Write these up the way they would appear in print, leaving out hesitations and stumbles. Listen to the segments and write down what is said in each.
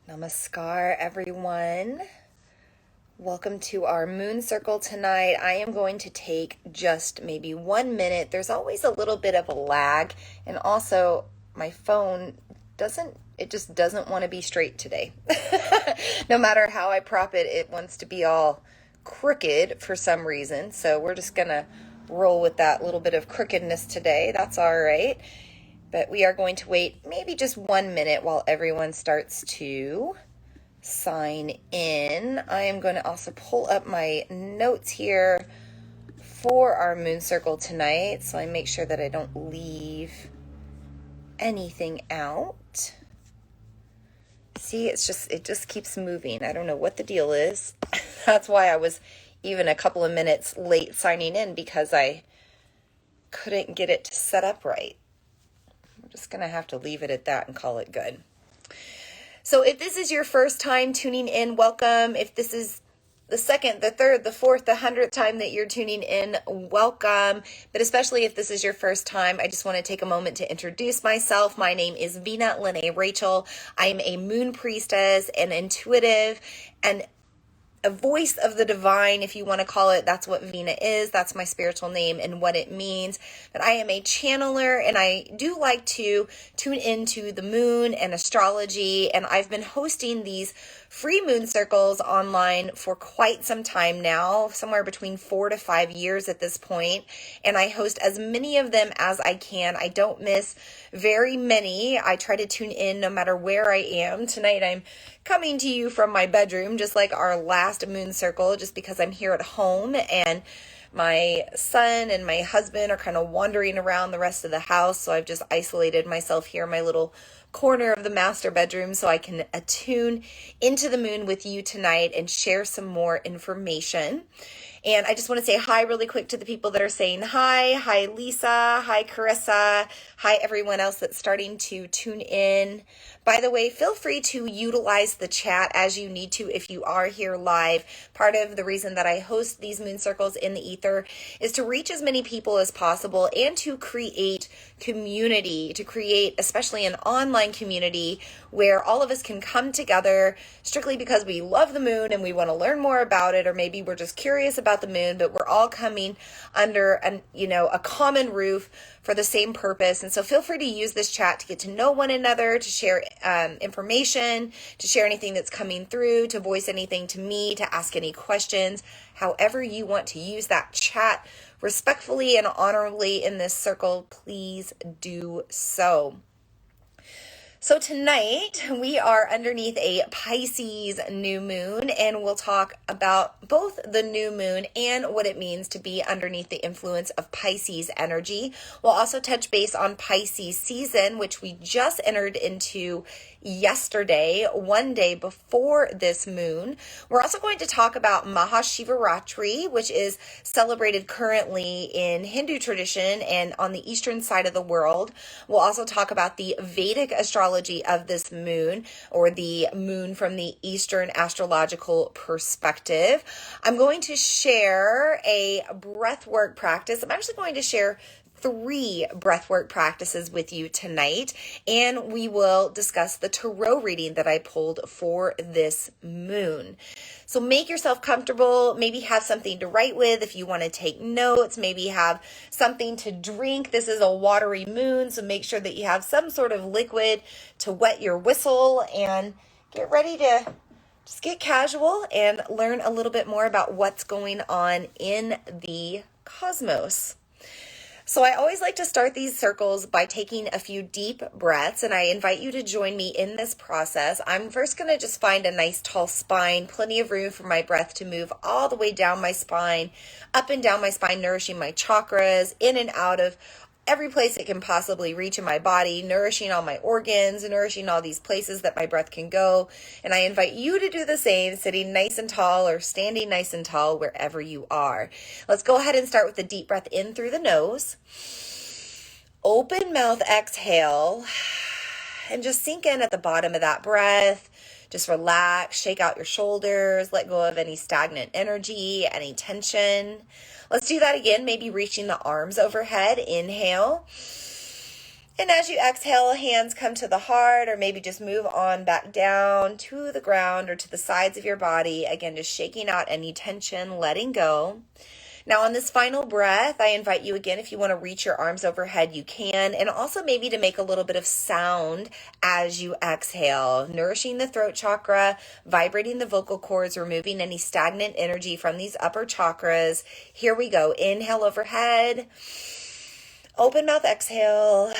Namaskar, everyone. Welcome to our moon circle tonight. I am going to take just maybe 1 minute. There's always a little bit of a lag, and also my phone just doesn't want to be straight today. No matter how I prop it, it wants to be all crooked for some reason. So we're just gonna roll with that little bit of crookedness today. That's all right. But we are going to wait maybe just 1 minute while everyone starts to sign in. I am going to also pull up my notes here for our moon circle tonight, so I make sure that I don't leave anything out. See, it just keeps moving. I don't know what the deal is. That's why I was even a couple of minutes late signing in, because I couldn't get it to set up right. I'm just going to have to leave it at that and call it good. So if this is your first time tuning in, welcome. If this is the second, the third, the fourth, the 100th time that you're tuning in, welcome. But especially if this is your first time, I just want to take a moment to introduce myself. My name is Vina Lene Rachel. I am a moon priestess, an intuitive, and a voice of the divine, if you want to call it. That's what Vina is. That's my spiritual name and what it means. But I am a channeler, and I do like to tune into the moon and astrology. And I've been hosting these free moon circles online for quite some time now, somewhere between 4 to 5 years at this point. And I host as many of them as I can. I don't miss very many. I try to tune in no matter where I am. Tonight I'm coming to you from my bedroom, just like our last moon circle, just because I'm here at home and my son and my husband are kind of wandering around the rest of the house. So I've just isolated myself here in my little corner of the master bedroom so I can attune into the moon with you tonight and share some more information. And I just want to say hi really quick to the people that are saying hi. Hi, Lisa. Hi, Carissa. Hi, everyone else that's starting to tune in. By the way, feel free to utilize the chat as you need to if you are here live. Part of the reason that I host these moon circles in the ether is to reach as many people as possible and to create community, to create especially an online community where all of us can come together strictly because we love the moon and we want to learn more about it, or maybe we're just curious about the moon, but we're all coming under a common roof for the same purpose. And so feel free to use this chat to get to know one another, to share information, to share anything that's coming through, to voice anything to me, to ask any questions. However you want to use that chat respectfully and honorably in this circle, please do so. So tonight we are underneath a Pisces new moon, and we'll talk about both the new moon and what it means to be underneath the influence of Pisces energy. We'll also touch base on Pisces season, which we just entered into yesterday, one day before this moon. We're also going to talk about Mahashivaratri, which is celebrated currently in Hindu tradition and on the eastern side of the world. We'll also talk about the Vedic astrology of this moon, or the moon from the Eastern astrological perspective. I'm going to share a breathwork practice. I'm actually going to share 3 breathwork practices with you tonight, and we will discuss the tarot reading that I pulled for this moon. So make yourself comfortable, maybe have something to write with if you want to take notes, maybe have something to drink. This is a watery moon, so make sure that you have some sort of liquid to wet your whistle, and get ready to just get casual and learn a little bit more about what's going on in the cosmos. So I always like to start these circles by taking a few deep breaths, and I invite you to join me in this process. I'm first going to just find a nice tall spine, plenty of room for my breath to move all the way down my spine, up and down my spine, nourishing my chakras, in and out of every place it can possibly reach in my body, nourishing all my organs, nourishing all these places that my breath can go. And I invite you to do the same, sitting nice and tall or standing nice and tall wherever you are. Let's go ahead and start with a deep breath in through the nose. Open mouth exhale, and just sink in at the bottom of that breath. Just relax, shake out your shoulders, let go of any stagnant energy, any tension. Let's do that again, maybe reaching the arms overhead. Inhale. And as you exhale, hands come to the heart, or maybe just move on back down to the ground or to the sides of your body. Again, just shaking out any tension, letting go. Now on this final breath, I invite you again, if you want to reach your arms overhead, you can. And also maybe to make a little bit of sound as you exhale, nourishing the throat chakra, vibrating the vocal cords, removing any stagnant energy from these upper chakras. Here we go. Inhale overhead. Open mouth, exhale.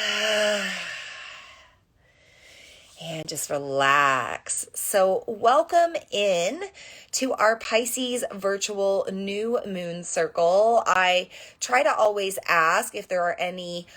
And just relax. So welcome in to our Pisces virtual new moon circle. I try to always ask if there are any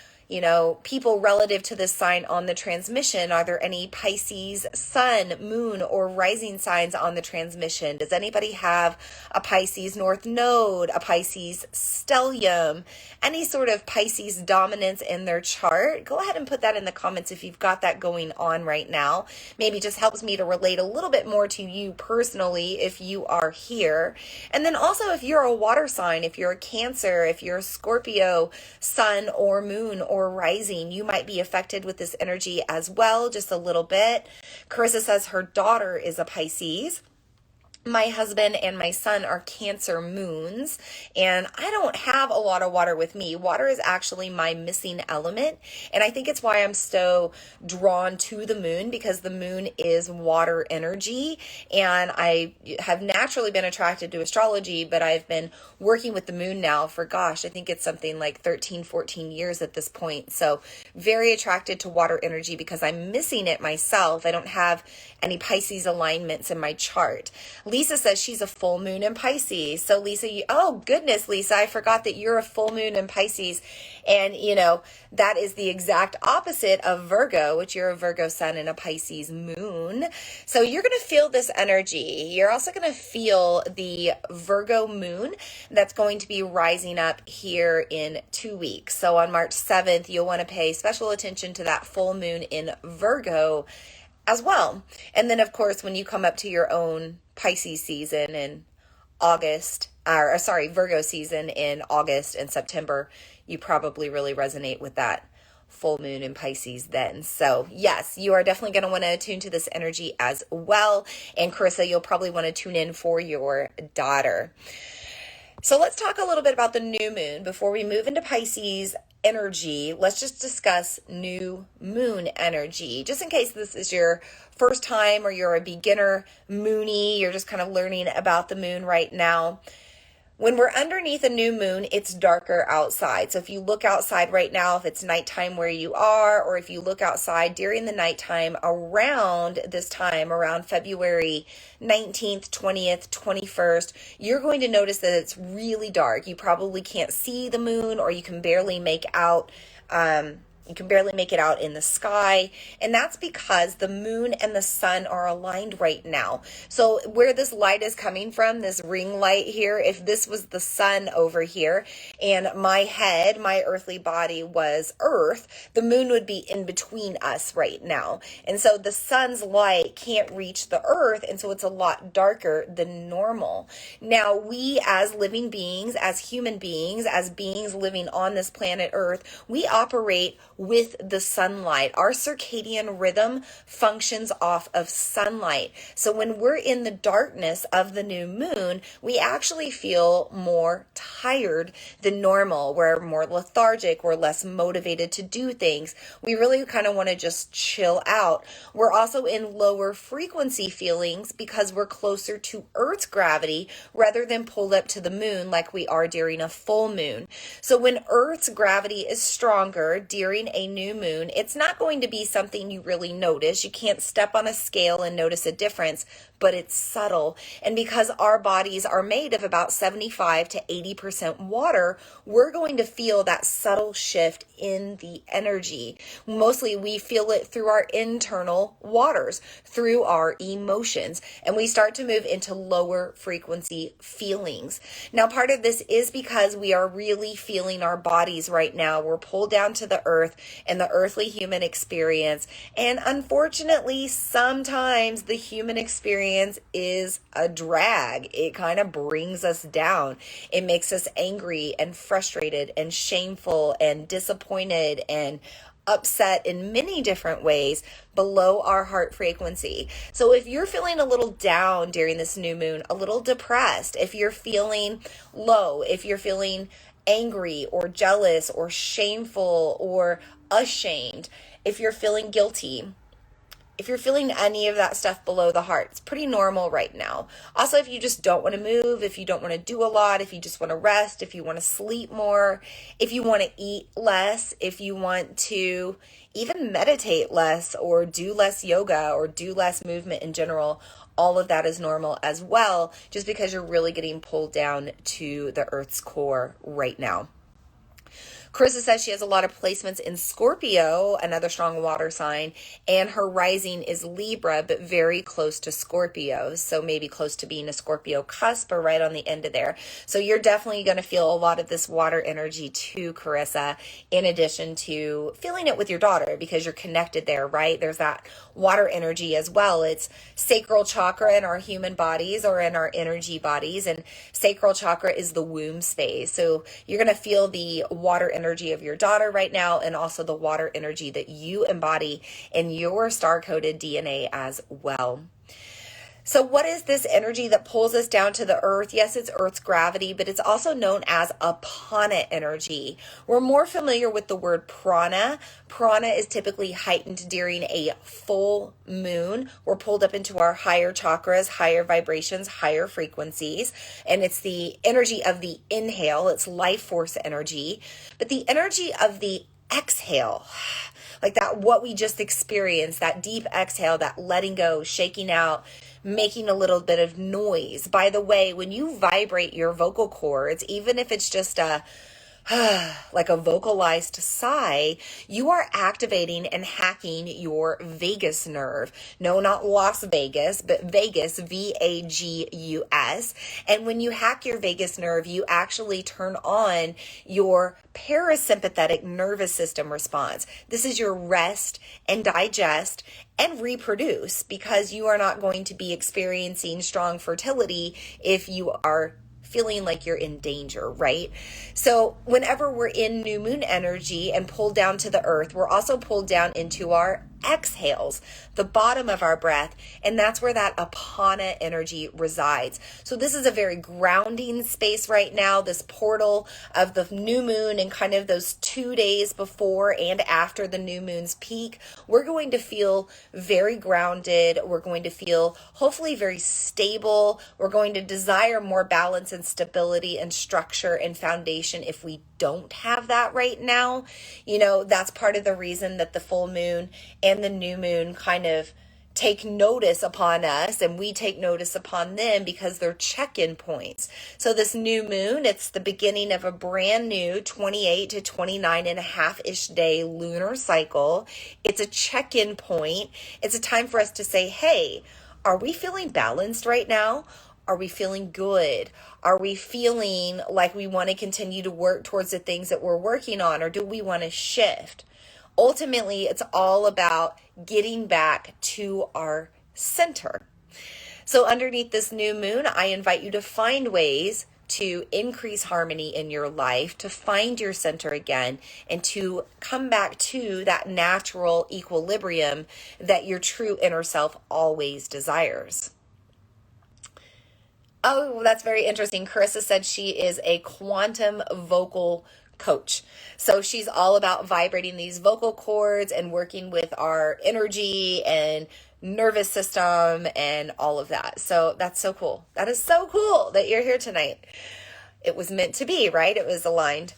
people relative to this sign on the transmission. Are there any Pisces sun, moon, or rising signs on the transmission? Does anybody have a Pisces north node, a Pisces stellium, any sort of Pisces dominance in their chart? Go ahead and put that in the comments if you've got that going on right now. Maybe just helps me to relate a little bit more to you personally if you are here. And then also if you're a water sign, if you're a Cancer, if you're a Scorpio, sun or moon or rising, you might be affected with this energy as well, just a little bit. Carissa says her daughter is a Pisces. My husband and my son are Cancer moons, and I don't have a lot of water with me. Water is actually my missing element, and I think it's why I'm so drawn to the moon, because the moon is water energy, and I have naturally been attracted to astrology, but I've been working with the moon now for, I think it's something like 13, 14 years at this point. So very attracted to water energy because I'm missing it myself. I don't have any Pisces alignments in my chart. Lisa says she's a full moon in Pisces. So Lisa, oh goodness, Lisa, I forgot that you're a full moon in Pisces. And that is the exact opposite of Virgo, which you're a Virgo sun and a Pisces moon. So you're going to feel this energy. You're also going to feel the Virgo moon that's going to be rising up here in 2 weeks. So on March 7th, you'll want to pay special attention to that full moon in Virgo as well. And then of course, when you come up to your own Pisces season in Virgo season in August and September, you probably really resonate with that full moon in Pisces then. So yes, you are definitely going to want to attune to this energy as well. And Carissa, you'll probably want to tune in for your daughter. So let's talk a little bit about the new moon. Before we move into Pisces energy, let's just discuss new moon energy. Just in case this is your first time or you're a beginner moonie, you're just kind of learning about the moon right now. When we're underneath a new moon, it's darker outside. So if you look outside right now, if it's nighttime where you are, or if you look outside during the nighttime around this time, around February 19th, 20th, 21st, you're going to notice that it's really dark. You probably can't see the moon, or you can barely make out it out in the sky. And that's because the moon and the sun are aligned right now. So where this light is coming from, this ring light here, if this was the sun over here and my head, my earthly body was Earth, the moon would be in between us right now. And so the sun's light can't reach the Earth. And so it's a lot darker than normal. Now we as living beings, as human beings, as beings living on this planet Earth, we operate with the sunlight. Our circadian rhythm functions off of sunlight. So when we're in the darkness of the new moon, we actually feel more tired than normal. We're more lethargic. We're less motivated to do things. We really kind of want to just chill out. We're also in lower frequency feelings because we're closer to Earth's gravity rather than pulled up to the moon like we are during a full moon. So when Earth's gravity is stronger during a new moon, it's not going to be something you really notice. You can't step on a scale and notice a difference, but it's subtle. And because our bodies are made of about 75 to 80% water, we're going to feel that subtle shift in the energy. Mostly we feel it through our internal waters, through our emotions, and we start to move into lower frequency feelings. Now, part of this is because we are really feeling our bodies right now. We're pulled down to the earth and the earthly human experience. And unfortunately, sometimes the human experience is a drag. It kind of brings us down. It makes us angry and frustrated and shameful and disappointed and upset in many different ways below our heart frequency. So if you're feeling a little down during this new moon, a little depressed, if you're feeling low, if you're feeling angry or jealous or shameful or ashamed, if you're feeling guilty, if you're feeling any of that stuff below the heart, it's pretty normal right now. Also, if you just don't want to move, if you don't want to do a lot, if you just want to rest, if you want to sleep more, if you want to eat less, if you want to even meditate less or do less yoga or do less movement in general, all of that is normal as well, just because you're really getting pulled down to the Earth's core right now. Carissa says she has a lot of placements in Scorpio, another strong water sign, and her rising is Libra, but very close to Scorpio. So maybe close to being a Scorpio cusp or right on the end of there. So you're definitely going to feel a lot of this water energy too, Carissa, in addition to feeling it with your daughter because you're connected there, right? There's that water energy as well. It's sacral chakra in our human bodies or in our energy bodies, and sacral chakra is the womb space. So you're going to feel the water energy of your daughter right now, and also the water energy that you embody in your star-coded DNA as well. So what is this energy that pulls us down to the earth? Yes, it's Earth's gravity, but it's also known as apana energy. We're more familiar with the word prana. Prana is typically heightened during a full moon. We're pulled up into our higher chakras, higher vibrations, higher frequencies, and it's the energy of the inhale. It's life force energy, but the energy of the exhale, like that, what we just experienced, that deep exhale, that letting go, shaking out, making a little bit of noise. By the way, when you vibrate your vocal cords, even if it's just a like a vocalized sigh, you are activating and hacking your vagus nerve. No, not Las Vegas, but Vegas, Vagus. And when you hack your vagus nerve, you actually turn on your parasympathetic nervous system response. This is your rest and digest and reproduce, because you are not going to be experiencing strong fertility if you are feeling like you're in danger, right? So whenever we're in new moon energy and pulled down to the earth, we're also pulled down into our exhales, the bottom of our breath, and that's where that apana energy resides. So this is a very grounding space right now, this portal of the new moon and kind of those 2 days before and after the new moon's peak. We're going to feel very grounded. We're going to feel hopefully very stable. We're going to desire more balance and stability and structure and foundation if we don't have that right now. You know, that's part of the reason that the full moon and the new moon kind of take notice upon us, and we take notice upon them, because they're check-in points. So this new moon, it's the beginning of a brand new 28 to 29 and a half-ish day lunar cycle. It's a check-in point. It's a time for us to say, hey, are we feeling balanced right now? Are we feeling good? Are we feeling like we want to continue to work towards the things that we're working on, or do we want to shift? Ultimately, it's all about getting back to our center. So underneath this new moon, I invite you to find ways to increase harmony in your life, to find your center again, and to come back to that natural equilibrium that your true inner self always desires. Oh, that's very interesting. Carissa said she is a quantum vocal coach. So she's all about vibrating these vocal cords and working with our energy and nervous system and all of that. So that's so cool. That is so cool that you're here tonight. It was meant to be, right? It was aligned.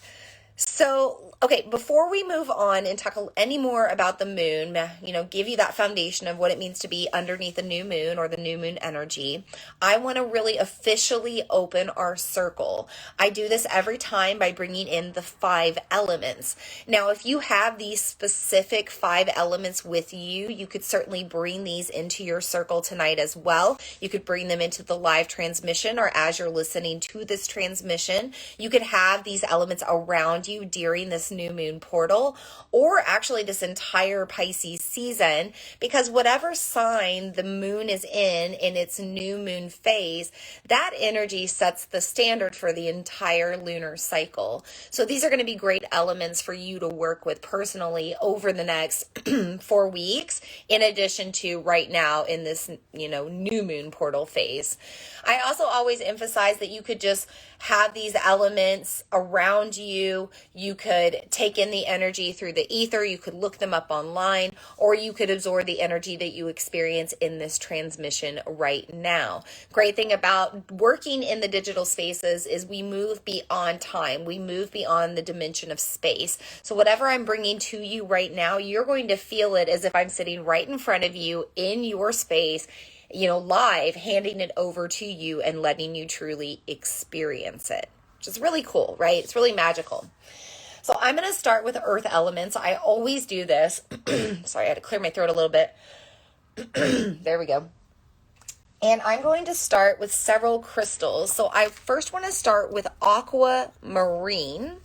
So, okay, before we move on and talk any more about the moon, you know, give you that foundation of what it means to be underneath the new moon or the new moon energy, I want to really officially open our circle. I do this every time by bringing in the 5 elements. Now, if you have these specific 5 elements with you, you could certainly bring these into your circle tonight as well. You could bring them into the live transmission, or as you're listening to this transmission, you could have these elements around around you during this new moon portal, or actually this entire Pisces season, because whatever sign the moon is in its new moon phase, that energy sets the standard for the entire lunar cycle. So these are going to be great elements for you to work with personally over the next 4 weeks, in addition to right now in this, new moon portal phase. I also always emphasize that you could just have these elements around you. You could take in the energy through the ether. You could look them up online, or you could absorb the energy that you experience in this transmission right now. Great thing about working in the digital spaces is we move beyond time. We move beyond the dimension of space. So whatever I'm bringing to you right now, you're going to feel it as if I'm sitting right in front of you in your space, live, handing it over to you and letting you truly experience it, which is really cool, right? It's really magical. So I'm going to start with earth elements. I always do this. Sorry, I had to clear my throat a little bit. There we go. And I'm going to start with several crystals. So I first want to start with aquamarine.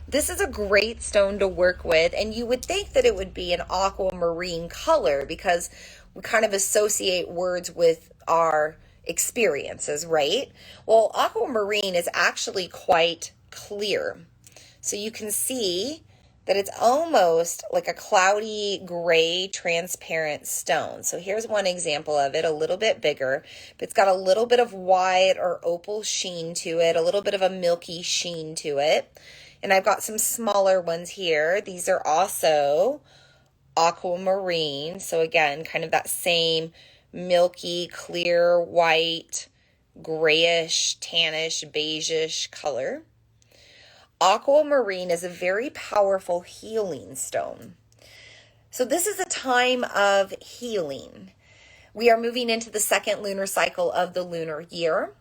This is a great stone to work with, and you would think that it would be an aquamarine color because we kind of associate words with our experiences, right? Well, aquamarine is actually quite clear. So you can see that it's almost like a cloudy gray transparent stone. So here's one example of it, a little bit bigger, but it's got a little bit of white or opal sheen to it, a little bit of a milky sheen to it. And I've got some smaller ones here. These are also aquamarine. So again, kind of that same milky, clear, white, grayish, tannish, beigeish color. Aquamarine is a very powerful healing stone. So this is a time of healing. We are moving into the second lunar cycle of the lunar year.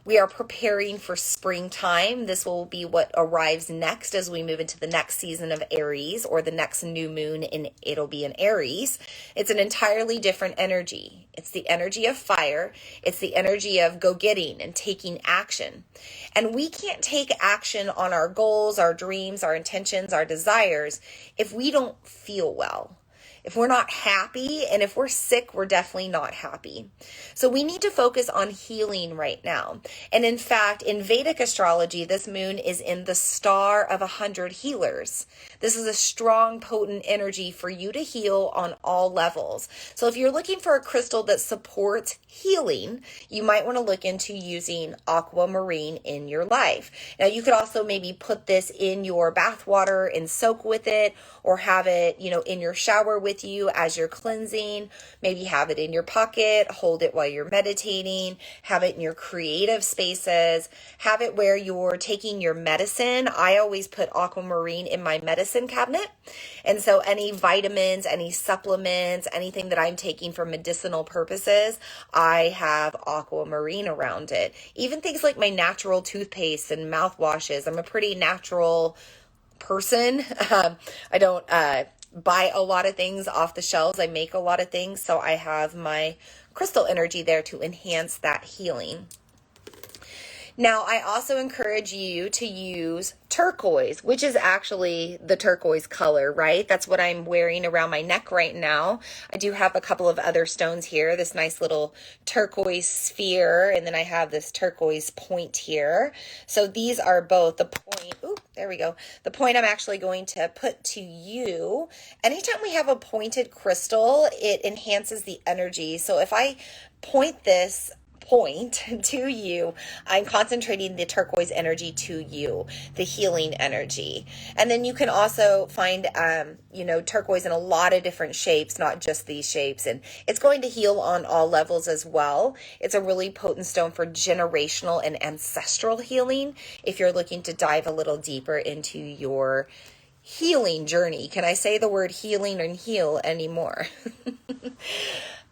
We are preparing for springtime. This will be what arrives next as we move into the next season of Aries, or the next new moon, and it'll be in Aries. It's an entirely different energy. It's the energy of fire. It's the energy of go-getting and taking action. And we can't take action on our goals, our dreams, our intentions, our desires if we don't feel well. If we're not happy, and if we're sick, we're definitely not happy. So we need to focus on healing right now. And in fact, in Vedic astrology, this moon is in the star of 100 healers. This is a strong, potent energy for you to heal on all levels. So if you're looking for a crystal that supports healing, you might want to look into using aquamarine in your life. Now, you could also maybe put this in your bath water and soak with it, or have it, in your shower with you as you're cleansing. Maybe have it in your pocket, hold it while you're meditating, have it in your creative spaces, have it where you're taking your medicine. I always put aquamarine in my medicine cabinet. And so any vitamins, any supplements, anything that I'm taking for medicinal purposes, I have aquamarine around it. Even things like my natural toothpaste and mouthwashes. I'm a pretty natural person. I don't buy a lot of things off the shelves. I make a lot of things. So I have my crystal energy there to enhance that healing. Now, I also encourage you to use turquoise, which is actually the turquoise color, right? That's what I'm wearing around my neck right now. I do have a couple of other stones here, this nice little turquoise sphere, and then I have this turquoise point here. So these are both the point, there we go. The point I'm actually going to put to you. Anytime we have a pointed crystal, it enhances the energy. So if I point this point to you, I'm concentrating the turquoise energy to you, the healing energy. And then you can also find, turquoise in a lot of different shapes, not just these shapes. And it's going to heal on all levels as well. It's a really potent stone for generational and ancestral healing if you're looking to dive a little deeper into your healing journey. Can I say the word healing and heal anymore?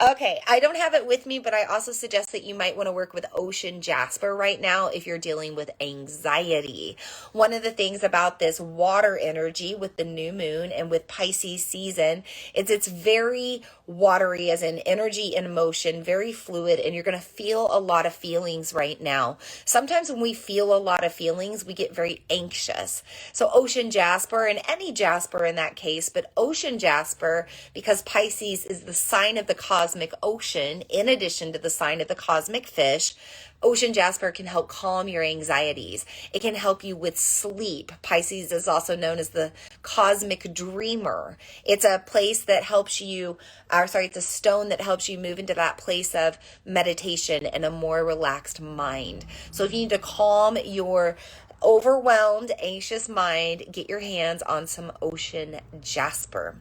Okay, I don't have it with me, but I also suggest that you might want to work with ocean jasper right now if you're dealing with anxiety. One of the things about this water energy with the new moon and with Pisces season is it's very watery, as in energy and motion, very fluid, and you're going to feel a lot of feelings right now. Sometimes when we feel a lot of feelings, we get very anxious. So ocean jasper, and any jasper in that case, but ocean jasper, because Pisces is the sign of the cosmos, ocean, in addition to the sign of the cosmic fish, ocean jasper can help calm your anxieties. It can help you with sleep. Pisces is also known as the cosmic dreamer. It's a place that helps you, it's a stone that helps you move into that place of meditation and a more relaxed mind. So if you need to calm your overwhelmed, anxious mind, get your hands on some ocean jasper.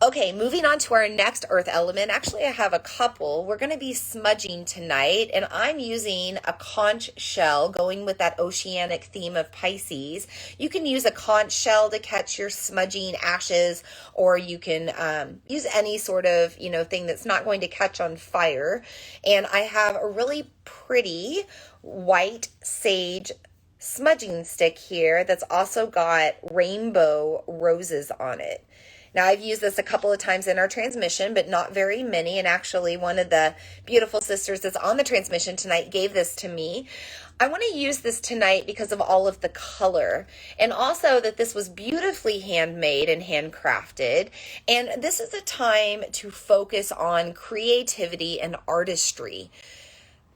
Okay, moving on to our next earth element. Actually, I have a couple. We're going to be smudging tonight, and I'm using a conch shell, going with that oceanic theme of Pisces. You can use a conch shell to catch your smudging ashes, or you can use any sort of, thing that's not going to catch on fire. And I have a really pretty white sage smudging stick here that's also got rainbow roses on it. Now, I've used this a couple of times in our transmission, but not very many. And actually, one of the beautiful sisters that's on the transmission tonight gave this to me. I want to use this tonight because of all of the color, and also that this was beautifully handmade and handcrafted. And this is a time to focus on creativity and artistry.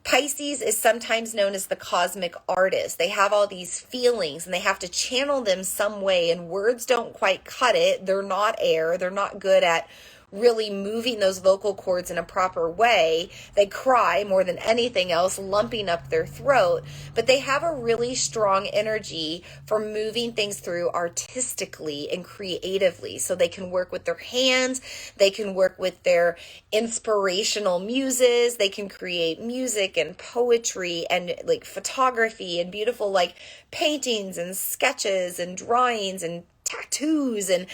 Pisces is sometimes known as the cosmic artist. They have all these feelings and they have to channel them some way, and words don't quite cut it. They're not air. They're not good at really moving those vocal cords in a proper way. They cry more than anything else, lumping up their throat, but they have a really strong energy for moving things through artistically and creatively. So they can work with their hands, they can work with their inspirational muses, they can create music and poetry and like photography and beautiful like paintings and sketches and drawings and tattoos, and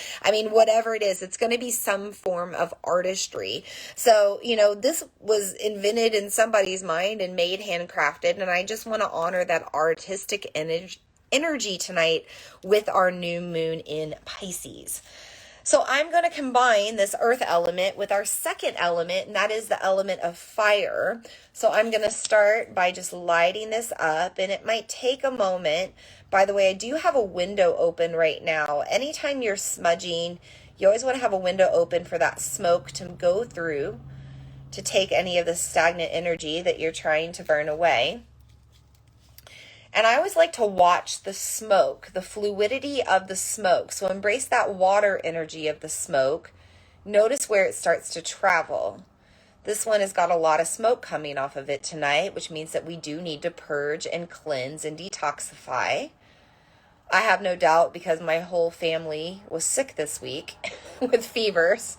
whatever it is, it's going to be some form of artistry. So, this was invented in somebody's mind and made handcrafted, and I just want to honor that artistic energy tonight with our new moon in Pisces. So I'm going to combine this earth element with our second element, and that is the element of fire. So I'm going to start by just lighting this up, and it might take a moment. By the way, I do have a window open right now. Anytime you're smudging, you always want to have a window open for that smoke to go through to take any of the stagnant energy that you're trying to burn away. And I always like to watch the smoke, the fluidity of the smoke. So embrace that water energy of the smoke. Notice where it starts to travel. This one has got a lot of smoke coming off of it tonight, which means that we do need to purge and cleanse and detoxify. I have no doubt, because my whole family was sick this week with fevers.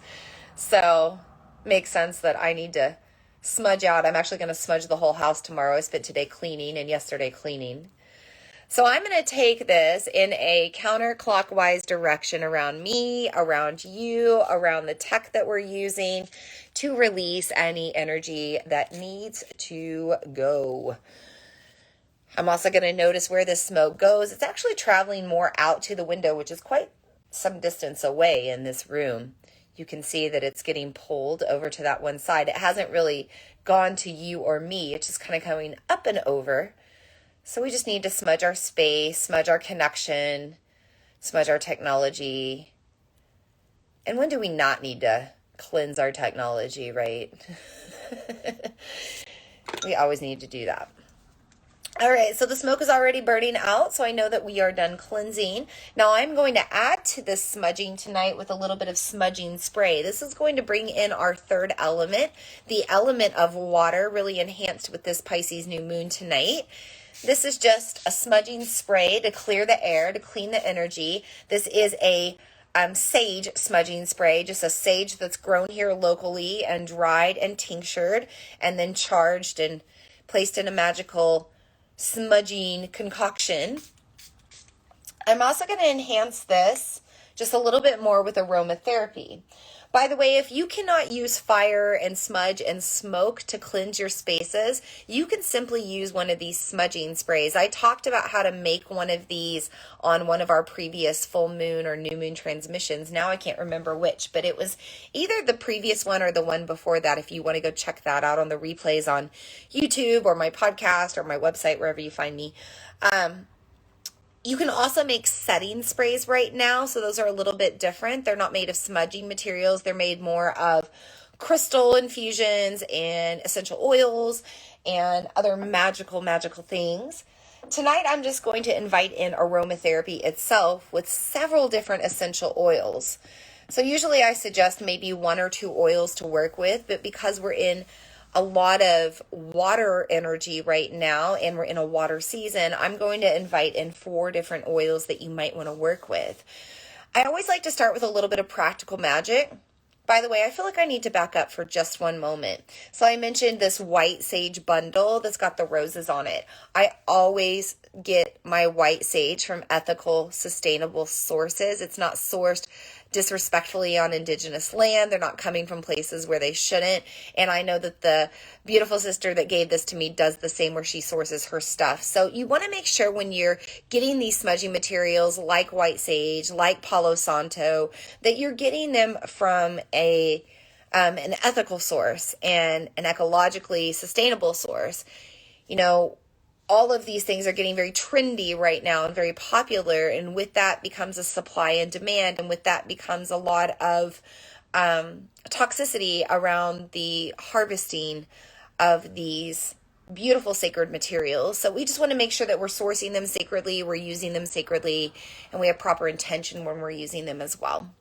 So makes sense that I need to smudge out. I'm actually going to smudge the whole house tomorrow. I spent today cleaning and yesterday cleaning. So I'm going to take this in a counterclockwise direction around me, around you, around the tech that we're using to release any energy that needs to go. I'm also going to notice where this smoke goes. It's actually traveling more out to the window, which is quite some distance away in this room. You can see that it's getting pulled over to that one side. It hasn't really gone to you or me. It's just kind of coming up and over. So we just need to smudge our space, smudge our connection, smudge our technology. And when do we not need to cleanse our technology, right? We always need to do that. All right, so the smoke is already burning out, so I know that we are done cleansing. Now I'm going to add to this smudging tonight with a little bit of smudging spray. This is going to bring in our third element, the element of water, really enhanced with this Pisces new moon tonight. This is just a smudging spray to clear the air, to clean the energy. This is a sage smudging spray, just a sage that's grown here locally and dried and tinctured and then charged and placed in a magical smudging concoction. I'm also going to enhance this just a little bit more with aromatherapy. By the way, if you cannot use fire and smudge and smoke to cleanse your spaces, you can simply use one of these smudging sprays. I talked about how to make one of these on one of our previous full moon or new moon transmissions. Now I can't remember which, but it was either the previous one or the one before that. If you want to go check that out on the replays on YouTube or my podcast or my website, wherever you find me. You can also make setting sprays right now. So those are a little bit different. They're not made of smudging materials. They're made more of crystal infusions and essential oils and other magical things. Tonight, I'm just going to invite in aromatherapy itself with several different essential oils. So usually I suggest maybe 1 or 2 oils to work with, but because we're in a lot of water energy right now and we're in a water season, I'm going to invite in 4 different oils that you might want to work with. I always like to start with a little bit of practical magic. By the way, I feel like I need to back up for just one moment. So I mentioned this white sage bundle that's got the roses on it. I always get my white sage from ethical, sustainable sources. It's not sourced disrespectfully on indigenous land. They're not coming from places where they shouldn't. And I know that the beautiful sister that gave this to me does the same where she sources her stuff. So you want to make sure when you're getting these smudging materials like white sage, like Palo Santo, that you're getting them from an ethical source and an ecologically sustainable source. You know, all of these things are getting very trendy right now and very popular. And with that becomes a supply and demand. And with that becomes a lot of toxicity around the harvesting of these beautiful sacred materials. So we just want to make sure that we're sourcing them sacredly, we're using them sacredly, and we have proper intention when we're using them as well.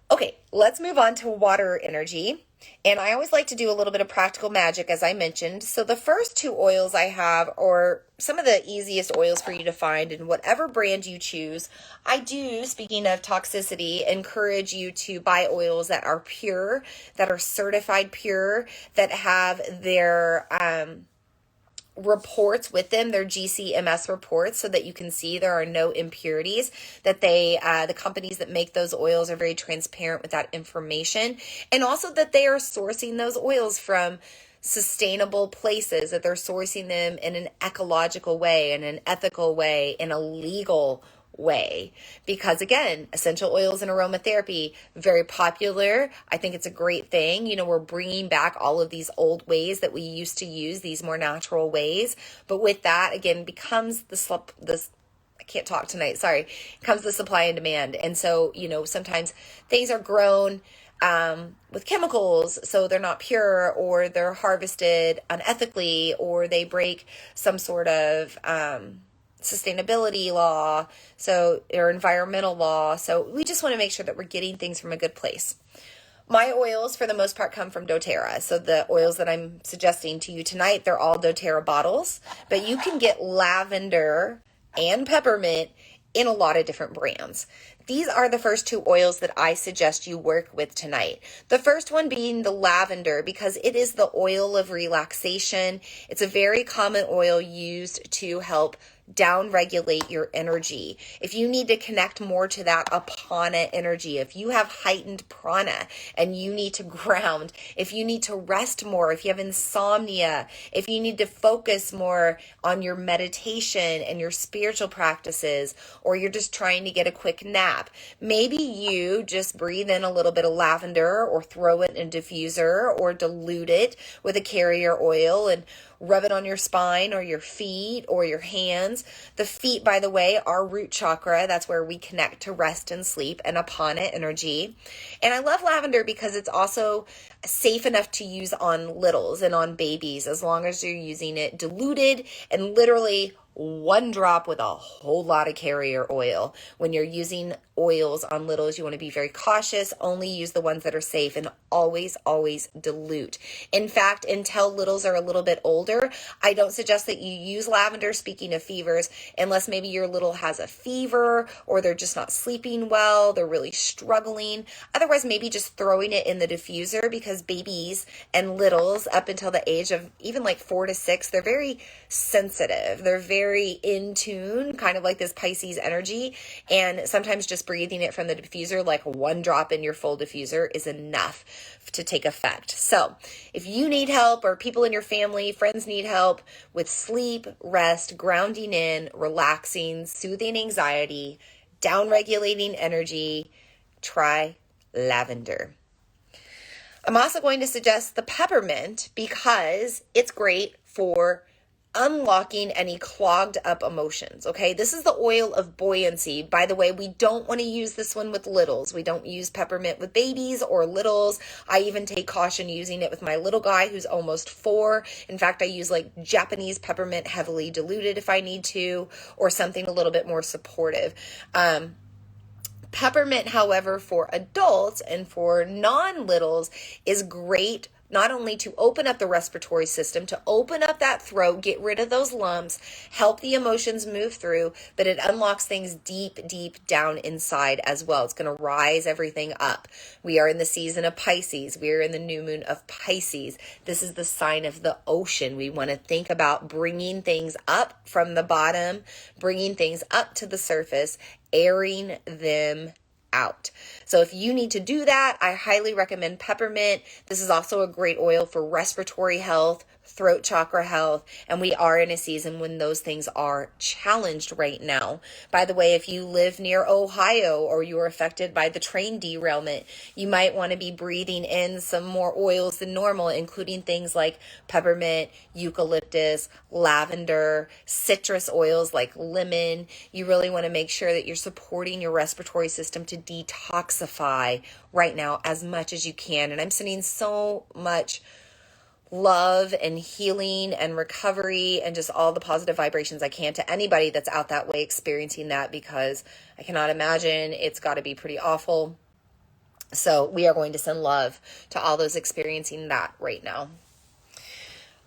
Okay, let's move on to water energy. And I always like to do a little bit of practical magic, as I mentioned. So the first 2 oils I have are some of the easiest oils for you to find in whatever brand you choose. I do, speaking of toxicity, encourage you to buy oils that are pure, that are certified pure, that have their reports with them, their GCMS reports, so that you can see there are no impurities, that the companies that make those oils are very transparent with that information, and also that they are sourcing those oils from sustainable places, that they're sourcing them in an ecological way, in an ethical way, in a legal way. Because again, essential oils and aromatherapy, very popular. I think it's a great thing. You know, we're bringing back all of these old ways that we used to use, these more natural ways. But with that, again, becomes I can't talk tonight, sorry, comes the supply and demand. And so, you know, sometimes things are grown with chemicals, so they're not pure, or they're harvested unethically, or they break some sort of sustainability law, or environmental law. So we just want to make sure that we're getting things from a good place. My oils, for the most part, come from doTERRA. So the oils that I'm suggesting to you tonight, they're all doTERRA bottles, but you can get lavender and peppermint in a lot of different brands. These are the first 2 oils that I suggest you work with tonight. The first one being the lavender, because it is the oil of relaxation. It's a very common oil used to help down-regulate your energy. If you need to connect more to that apana energy, if you have heightened prana and you need to ground, if you need to rest more, if you have insomnia, if you need to focus more on your meditation and your spiritual practices, or you're just trying to get a quick nap, maybe you just breathe in a little bit of lavender, or throw it in a diffuser, or dilute it with a carrier oil and rub it on your spine or your feet or your hands. The feet, by the way, are root chakra. That's where we connect to rest and sleep and apana energy. And I love lavender because it's also safe enough to use on littles and on babies, as long as you're using it diluted and literally 1 drop with a whole lot of carrier oil. When you're using oils on littles, you want to be very cautious. Only use the ones that are safe, and always dilute. In fact, until littles are a little bit older, I don't suggest that you use lavender, speaking of fevers, unless maybe your little has a fever, or they're just not sleeping well, they're really struggling. Otherwise, maybe just throwing it in the diffuser, because babies and littles up until the age of even like 4 to 6, they're very sensitive. They're very very in tune, kind of like this Pisces energy. And sometimes just breathing it from the diffuser, like one drop in your full diffuser, is enough to take effect. So if you need help, or people in your family, friends need help with sleep, rest, grounding in, relaxing, soothing anxiety, down regulating energy, try lavender. I'm also going to suggest the peppermint because it's great for unlocking any clogged up emotions. Okay, this is the oil of buoyancy. By the way, we don't want to use this one with littles. We don't use peppermint with babies or littles. I even take caution using it with my little guy who's almost 4. In fact, I use like Japanese peppermint, heavily diluted if I need to, or something a little bit more supportive. Peppermint, however, for adults and for non-littles is great, not only to open up the respiratory system, to open up that throat, get rid of those lumps, help the emotions move through, but it unlocks things deep, deep down inside as well. It's going to rise everything up. We are in the season of Pisces. We are in the new moon of Pisces. This is the sign of the ocean. We want to think about bringing things up from the bottom, bringing things up to the surface, airing them out. So if you need to do that, I highly recommend peppermint. This is also a great oil for respiratory health, throat chakra health, and we are in a season when those things are challenged right now. By the way, if you live near Ohio or you're affected by the train derailment, you might want to be breathing in some more oils than normal, including things like peppermint, eucalyptus, lavender, citrus oils like lemon. You really want to make sure that you're supporting your respiratory system to detoxify right now as much as you can. And I'm sending so much love and healing and recovery and just all the positive vibrations I can to anybody that's out that way experiencing that, because I cannot imagine it's got to be pretty awful. So we are going to send love to all those experiencing that right now.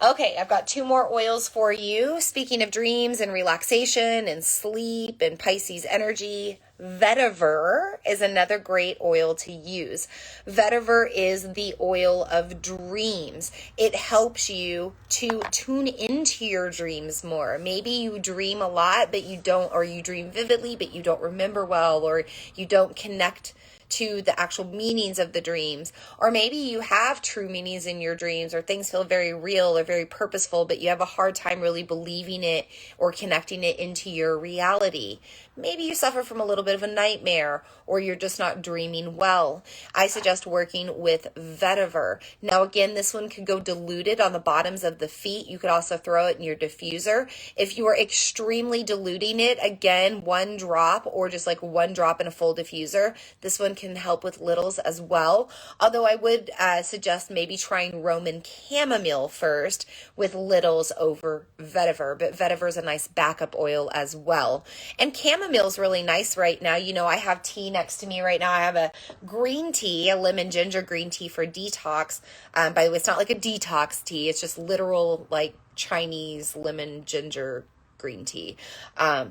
Okay, I've got 2 more oils for you. Speaking of dreams and relaxation and sleep and Pisces energy, vetiver is another great oil to use. Vetiver is the oil of dreams. It helps you to tune into your dreams more. Maybe you dream a lot, but you don't, or you dream vividly, but you don't remember well, or you don't connect to the actual meanings of the dreams. Or maybe you have true meanings in your dreams, or things feel very real or very purposeful, but you have a hard time really believing it or connecting it into your reality. Maybe you suffer from a little bit of a nightmare, or you're just not dreaming well. I suggest working with vetiver. Now again, this one could go diluted on the bottoms of the feet. You could also throw it in your diffuser. If you are extremely diluting it, again, 1 drop or just like 1 drop in a full diffuser, this one can help with littles as well. Although I would suggest maybe trying Roman chamomile first with littles over vetiver, but vetiver is a nice backup oil as well. And chamomile is really nice right now. You know, I have tea next to me right now. I have a green tea, a lemon ginger green tea for detox. By the way, it's not like a detox tea. It's just literal like Chinese lemon ginger green tea,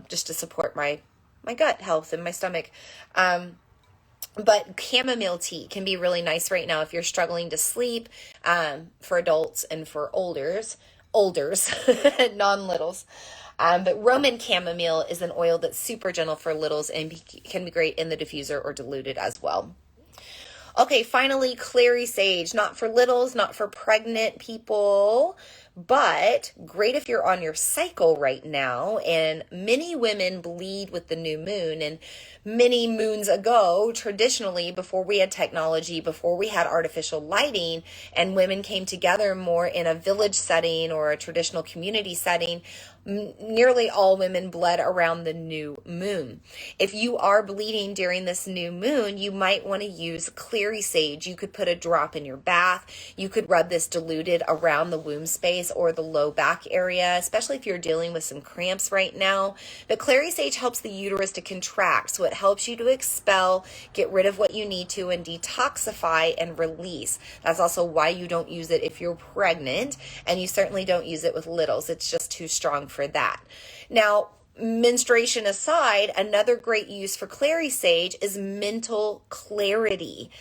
just to support my gut health and my stomach. But chamomile tea can be really nice right now if you're struggling to sleep, for adults and for olders, non-littles. But Roman chamomile is an oil that's super gentle for littles and can be great in the diffuser or diluted as well. Okay, finally, clary sage, not for littles, not for pregnant people, but great if you're on your cycle right now. And many women bleed with the new moon, and many moons ago, traditionally, before we had technology, before we had artificial lighting, and women came together more in a village setting or a traditional community setting, nearly all women bled around the new moon. If you are bleeding during this new moon, you might want to use clary sage. You could put a drop in your bath. You could rub this diluted around the womb space or the low back area, especially if you're dealing with some cramps right now. But clary sage helps the uterus to contract, so it helps you to expel, get rid of what you need to, and detoxify and release. That's also why you don't use it if you're pregnant, and you certainly don't use it with littles. It's just too strong for that. Now, menstruation aside, another great use for clary sage is mental clarity.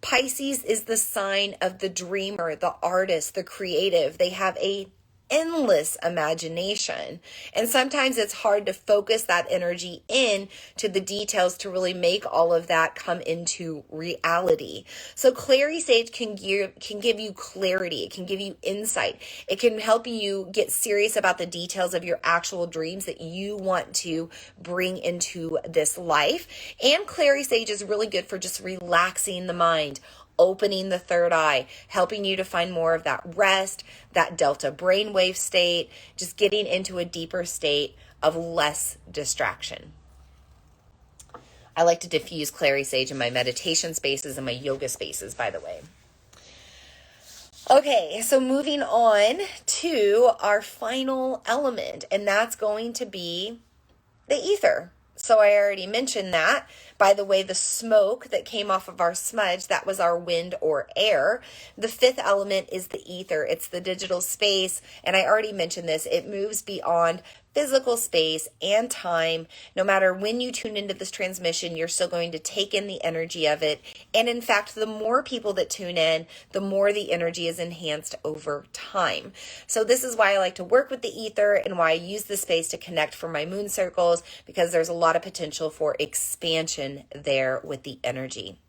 Pisces is the sign of the dreamer, the artist, the creative. They have a endless imagination. And sometimes it's hard to focus that energy in to the details to really make all of that come into reality. So Clary Sage can give you clarity. It can give you insight. It can help you get serious about the details of your actual dreams that you want to bring into this life. And Clary Sage is really good for just relaxing the mind, opening the third eye, helping you to find more of that rest, that delta brainwave state, just getting into a deeper state of less distraction. I like to diffuse Clary Sage in my meditation spaces and my yoga spaces, by the way. Okay, so moving on to our final element, and that's going to be the ether. So I already mentioned that. By the way, the smoke that came off of our smudge, that was our wind or air. The fifth element is the ether. It's the digital space. And I already mentioned this. It moves beyond physical space and time. No matter when you tune into this transmission, you're still going to take in the energy of it. And in fact, the more people that tune in, the more the energy is enhanced over time. So this is why I like to work with the ether and why I use the space to connect for my moon circles, because there's a lot of potential for expansion there with the energy.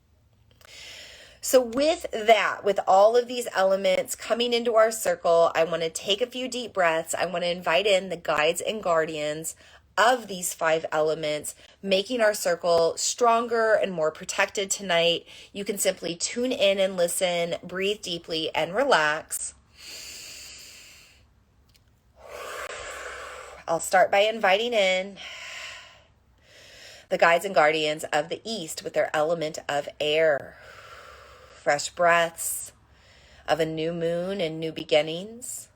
So with that, with all of these elements coming into our circle, I want to take a few deep breaths. I want to invite in the guides and guardians of these 5 elements, making our circle stronger and more protected tonight. You can simply tune in and listen, breathe deeply, and relax. I'll start by inviting in the guides and guardians of the East with their element of air. Fresh breaths of a new moon and new beginnings,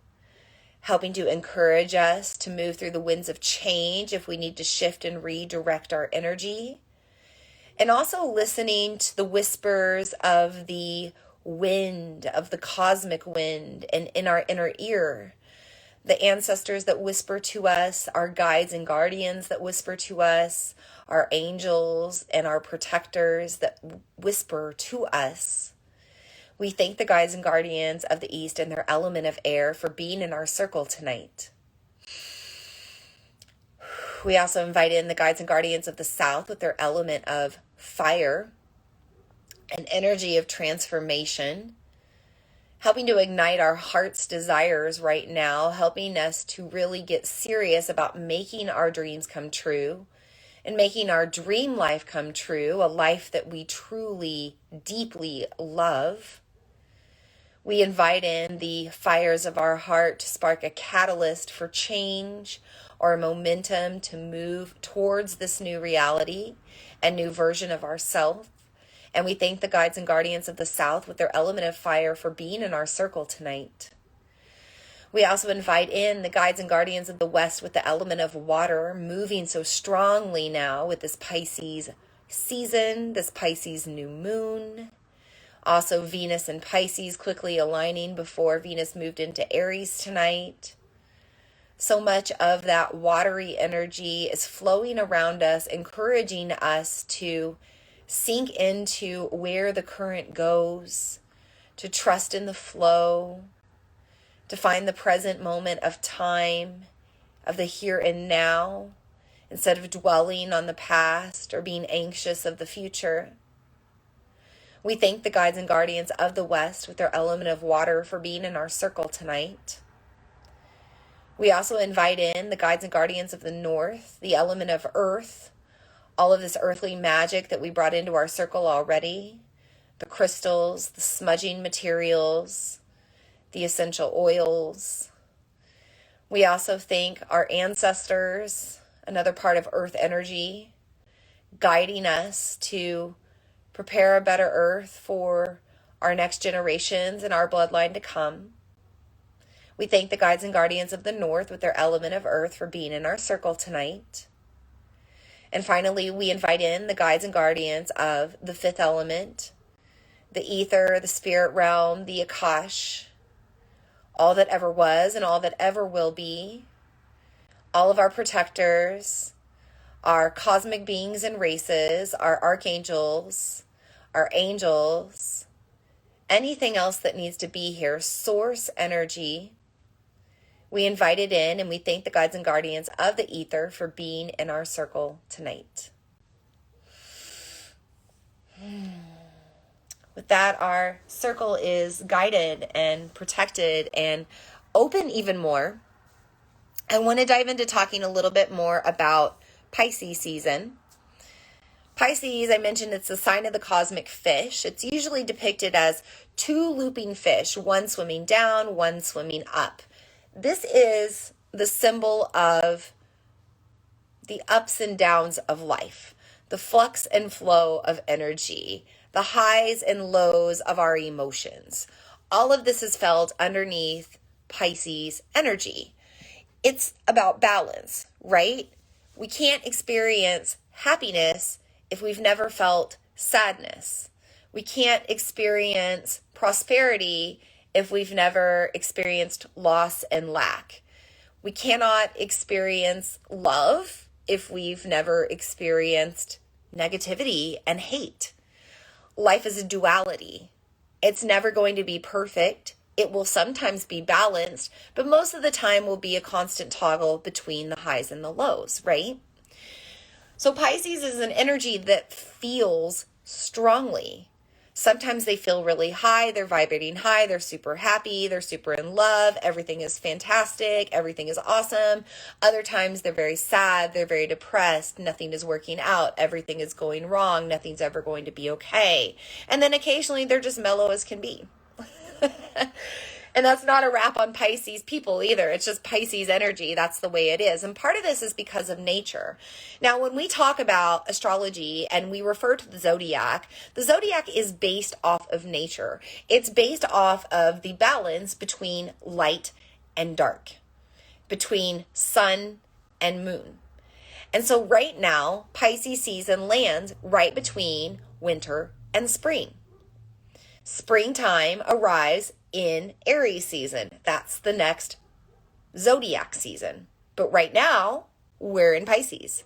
helping to encourage us to move through the winds of change if we need to shift and redirect our energy. And also listening to the whispers of the wind, of the cosmic wind, and in our inner ear. The ancestors that whisper to us, our guides and guardians that whisper to us, our angels and our protectors that whisper to us. We thank the guides and guardians of the East and their element of air for being in our circle tonight. We also invite in the guides and guardians of the South with their element of fire, an energy of transformation, helping to ignite our heart's desires right now, helping us to really get serious about making our dreams come true and making our dream life come true, a life that we truly, deeply love. We invite in the fires of our heart to spark a catalyst for change or momentum to move towards this new reality and new version of ourselves. And we thank the guides and guardians of the South with their element of fire for being in our circle tonight. We also invite in the guides and guardians of the West with the element of water, moving so strongly now with this Pisces season, this Pisces new moon. Also Venus and Pisces quickly aligning before Venus moved into Aries tonight. So much of that watery energy is flowing around us, encouraging us to sink into where the current goes, to trust in the flow, to find the present moment of time, of the here and now, instead of dwelling on the past or being anxious of the future. We thank the guides and guardians of the West with their element of water for being in our circle tonight. We also invite in the guides and guardians of the North, the element of earth, all of this earthly magic that we brought into our circle already, the crystals, the smudging materials, the essential oils. We also thank our ancestors, another part of earth energy, guiding us to prepare a better earth for our next generations and our bloodline to come. We thank the guides and guardians of the North with their element of earth for being in our circle tonight. And finally, we invite in the guides and guardians of the fifth element, the ether, the spirit realm, the Akash, all that ever was and all that ever will be, all of our protectors, our cosmic beings and races, our archangels, our angels, anything else that needs to be here, source energy. We invite it in, and we thank the guides and guardians of the ether for being in our circle tonight. With that, our circle is guided and protected and open even more. I want to dive into talking a little bit more about Pisces season. Pisces, I mentioned, it's the sign of the cosmic fish. It's usually depicted as two looping fish, one swimming down, one swimming up. This is the symbol of the ups and downs of life, the flux and flow of energy, the highs and lows of our emotions. All of this is felt underneath Pisces energy. It's about balance, right? We can't experience happiness if we've never felt sadness. We can't experience prosperity if we've never experienced loss and lack. We cannot experience love if we've never experienced negativity and hate. Life is a duality. It's never going to be perfect. It will sometimes be balanced, but most of the time will be a constant toggle between the highs and the lows, right? So Pisces is an energy that feels strongly. Sometimes they feel really high, they're vibrating high, they're super happy, they're super in love, everything is fantastic, everything is awesome. Other times they're very sad, they're very depressed, nothing is working out, everything is going wrong, nothing's ever going to be okay. And then occasionally they're just mellow as can be. And that's not a rap on Pisces people either. It's just Pisces energy. That's the way it is. And part of this is because of nature. Now, when we talk about astrology and we refer to the zodiac is based off of nature. It's based off of the balance between light and dark, between sun and moon. And so right now, Pisces season lands right between winter and spring. Springtime arrives in Aries season. That's the next zodiac season. But right now, we're in Pisces.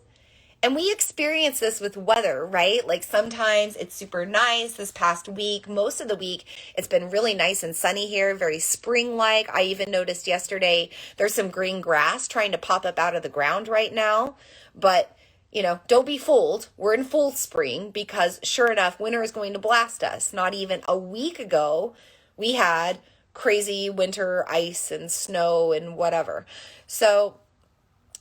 And we experience this with weather, right? Like sometimes it's super nice. This past week, most of the week, it's been really nice and sunny here, very spring-like. I even noticed yesterday there's some green grass trying to pop up out of the ground right now. But don't be fooled. We're in full spring because sure enough, winter is going to blast us. Not even a week ago, we had crazy winter ice and snow and whatever. So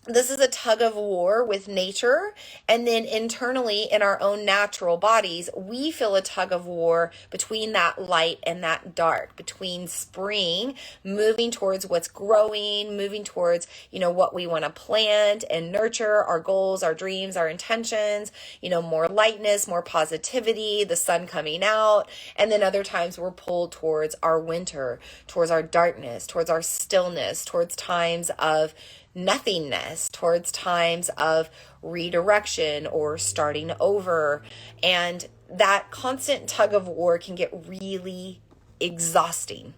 this is a tug of war with nature, and then internally in our own natural bodies, we feel a tug of war between that light and that dark, between spring, moving towards what's growing, moving towards, what we want to plant and nurture, our goals, our dreams, our intentions, more lightness, more positivity, the sun coming out, and then other times we're pulled towards our winter, towards our darkness, towards our stillness, towards times of nothingness, towards times of redirection or starting over. And that constant tug of war can get really exhausting.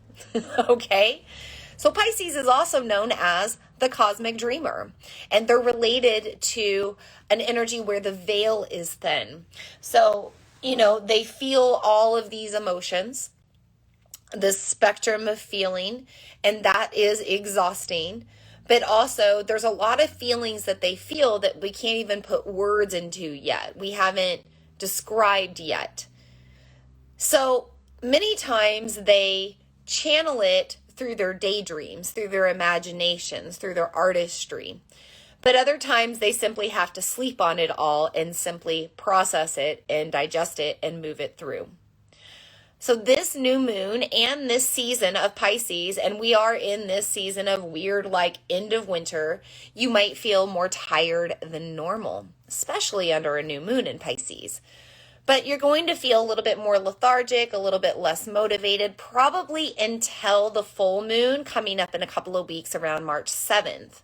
Okay? So Pisces is also known as the cosmic dreamer, and they're related to an energy where the veil is thin. So, they feel all of these emotions, this spectrum of feeling, and that is exhausting. But also there's a lot of feelings that they feel that we can't even put words into yet. We haven't described yet. So many times they channel it through their daydreams, through their imaginations, through their artistry. But other times they simply have to sleep on it all and simply process it and digest it and move it through. So this new moon and this season of Pisces, and we are in this season of weird, end of winter, you might feel more tired than normal, especially under a new moon in Pisces. But you're going to feel a little bit more lethargic, a little bit less motivated, probably until the full moon coming up in a couple of weeks around March 7th.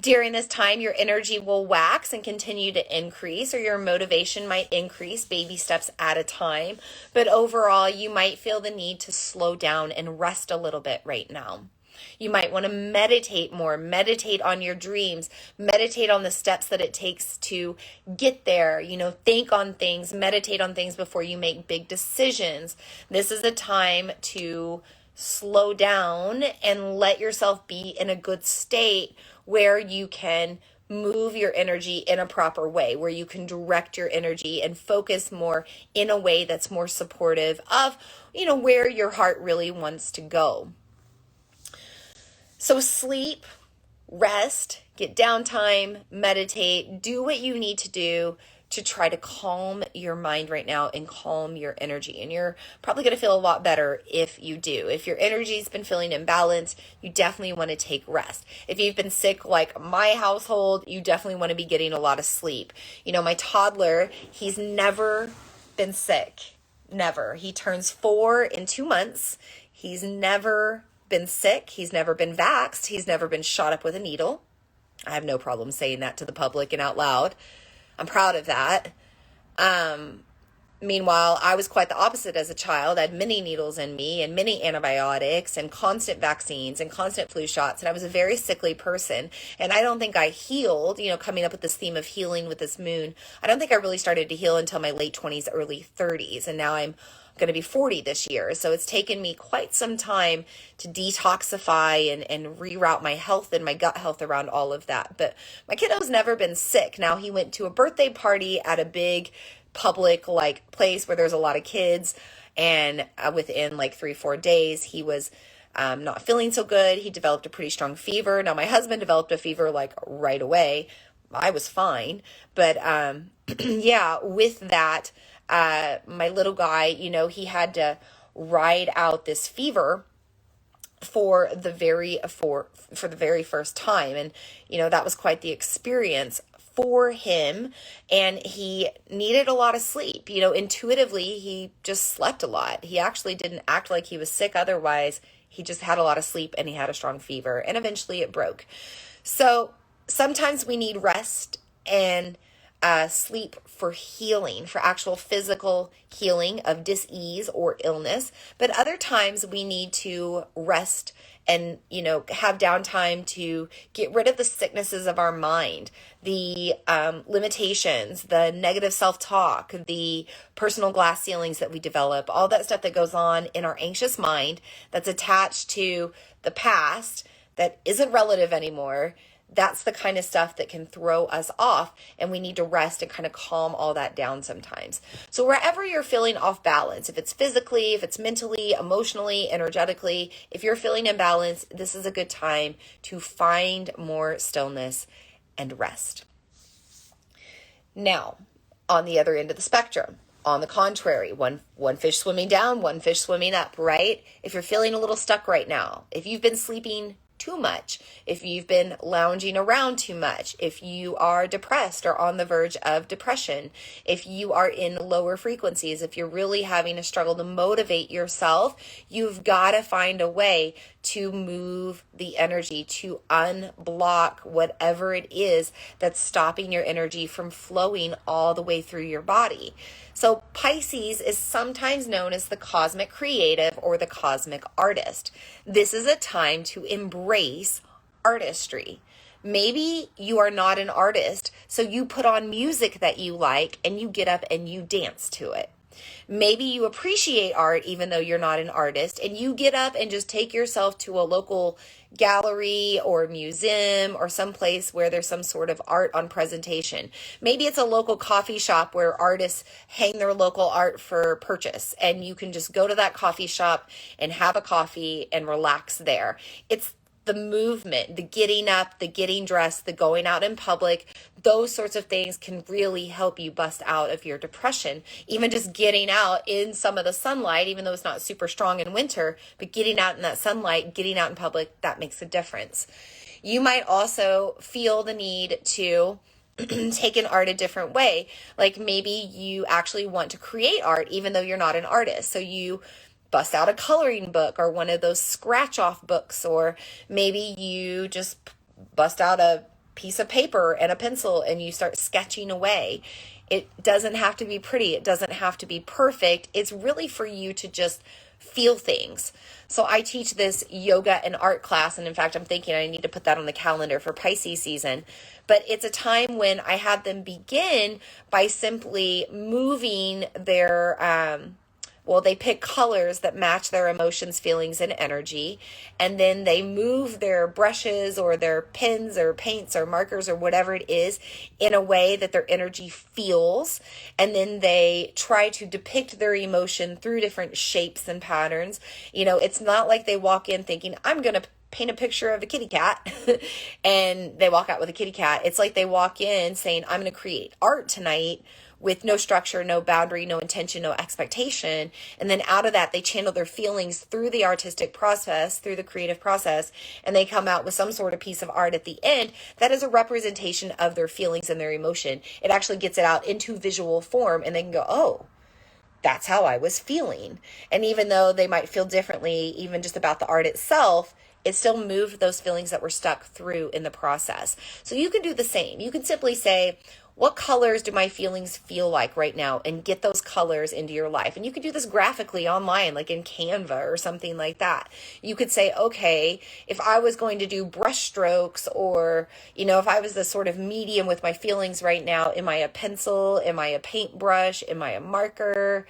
During this time, your energy will wax and continue to increase, or your motivation might increase baby steps at a time. But overall, you might feel the need to slow down and rest a little bit right now. You might want to meditate more, meditate on your dreams, meditate on the steps that it takes to get there, think on things, meditate on things before you make big decisions. This is a time to slow down and let yourself be in a good state where you can move your energy in a proper way, where you can direct your energy and focus more in a way that's more supportive of, where your heart really wants to go. So sleep, rest, get downtime, meditate, do what you need to do to try to calm your mind right now and calm your energy. And you're probably going to feel a lot better if you do. If your energy's been feeling imbalanced, you definitely want to take rest. If you've been sick like my household, you definitely want to be getting a lot of sleep. My toddler, he's never been sick. Never. He turns 4 in 2 months. He's never been sick. He's never been vaxxed. He's never been shot up with a needle. I have no problem saying that to the public and out loud. I'm proud of that. Meanwhile, I was quite the opposite as a child. I had many needles in me and many antibiotics and constant vaccines and constant flu shots. And I was a very sickly person. And I don't think I healed, coming up with this theme of healing with this moon. I don't think I really started to heal until my late 20s, early 30s. And now I'm going to be 40 this year. So it's taken me quite some time to detoxify and reroute my health and my gut health around all of that. But my kiddo's never been sick. Now he went to a birthday party at a big public place where there's a lot of kids. And within 3-4 days, he was not feeling so good. He developed a pretty strong fever. Now my husband developed a fever right away. I was fine. But yeah, with that, my little guy, he had to ride out this fever for the very first time. And, that was quite the experience for him. And he needed a lot of sleep. Intuitively, he just slept a lot. He actually didn't act like he was sick otherwise. He just had a lot of sleep and he had a strong fever, and eventually it broke. So sometimes we need rest and sleep for healing, for actual physical healing of dis-ease or illness. But other times we need to rest and, have downtime to get rid of the sicknesses of our mind, the limitations, the negative self-talk, the personal glass ceilings that we develop, all that stuff that goes on in our anxious mind that's attached to the past that isn't relative anymore. That's the kind of stuff that can throw us off, and we need to rest and kind of calm all that down sometimes. So wherever you're feeling off balance, if it's physically, if it's mentally, emotionally, energetically, if you're feeling imbalanced, this is a good time to find more stillness and rest. Now, on the other end of the spectrum, on the contrary, one fish swimming down, one fish swimming up, right? If you're feeling a little stuck right now, if you've been sleeping too much, if you've been lounging around too much, if you are depressed or on the verge of depression, if you are in lower frequencies, if you're really having a struggle to motivate yourself, you've got to find a way to move the energy, to unblock whatever it is that's stopping your energy from flowing all the way through your body. So Pisces is sometimes known as the cosmic creative or the cosmic artist. This is a time to embrace artistry. Maybe you are not an artist, so you put on music that you like and you get up and you dance to it. Maybe you appreciate art even though you're not an artist, and you get up and just take yourself to a local gallery or museum or someplace where there's some sort of art on presentation. Maybe it's a local coffee shop where artists hang their local art for purchase, and you can just go to that coffee shop and have a coffee and relax there. It's the movement, the getting up, the getting dressed, the going out in public, those sorts of things can really help you bust out of your depression. Even just getting out in some of the sunlight, even though it's not super strong in winter, but getting out in that sunlight, getting out in public, that makes a difference. You might also feel the need to take an art a different way. Like maybe you actually want to create art even though you're not an artist. So you bust out a coloring book or one of those scratch off books, or maybe you just bust out a piece of paper and a pencil and you start sketching away. It doesn't have to be pretty. It doesn't have to be perfect. It's really for you to just feel things. So I teach this yoga and art class, and in fact, I'm thinking I need to put that on the calendar for Pisces season. But it's a time when I have them begin by simply moving their Well, they pick colors that match their emotions, feelings, and energy, and then they move their brushes or their pens or paints or markers or whatever it is in a way that their energy feels, and then they try to depict their emotion through different shapes and patterns. It's not like they walk in thinking, I'm going to paint a picture of a kitty cat and they walk out with a kitty cat. It's like they walk in saying, I'm going to create art tonight with no structure, no boundary, no intention, no expectation. And then out of that, they channel their feelings through the artistic process, through the creative process, and they come out with some sort of piece of art at the end that is a representation of their feelings and their emotion. It actually gets it out into visual form, and they can go, oh, that's how I was feeling. And even though they might feel differently, even just about the art itself, it still moved those feelings that were stuck through in the process. So you can do the same. You can simply say, what colors do my feelings feel like right now? And get those colors into your life. And you can do this graphically online, like in Canva or something like that. You could say, okay, if I was going to do brush strokes, or, if I was the sort of medium with my feelings right now, am I a pencil? Am I a paintbrush? Am I a marker?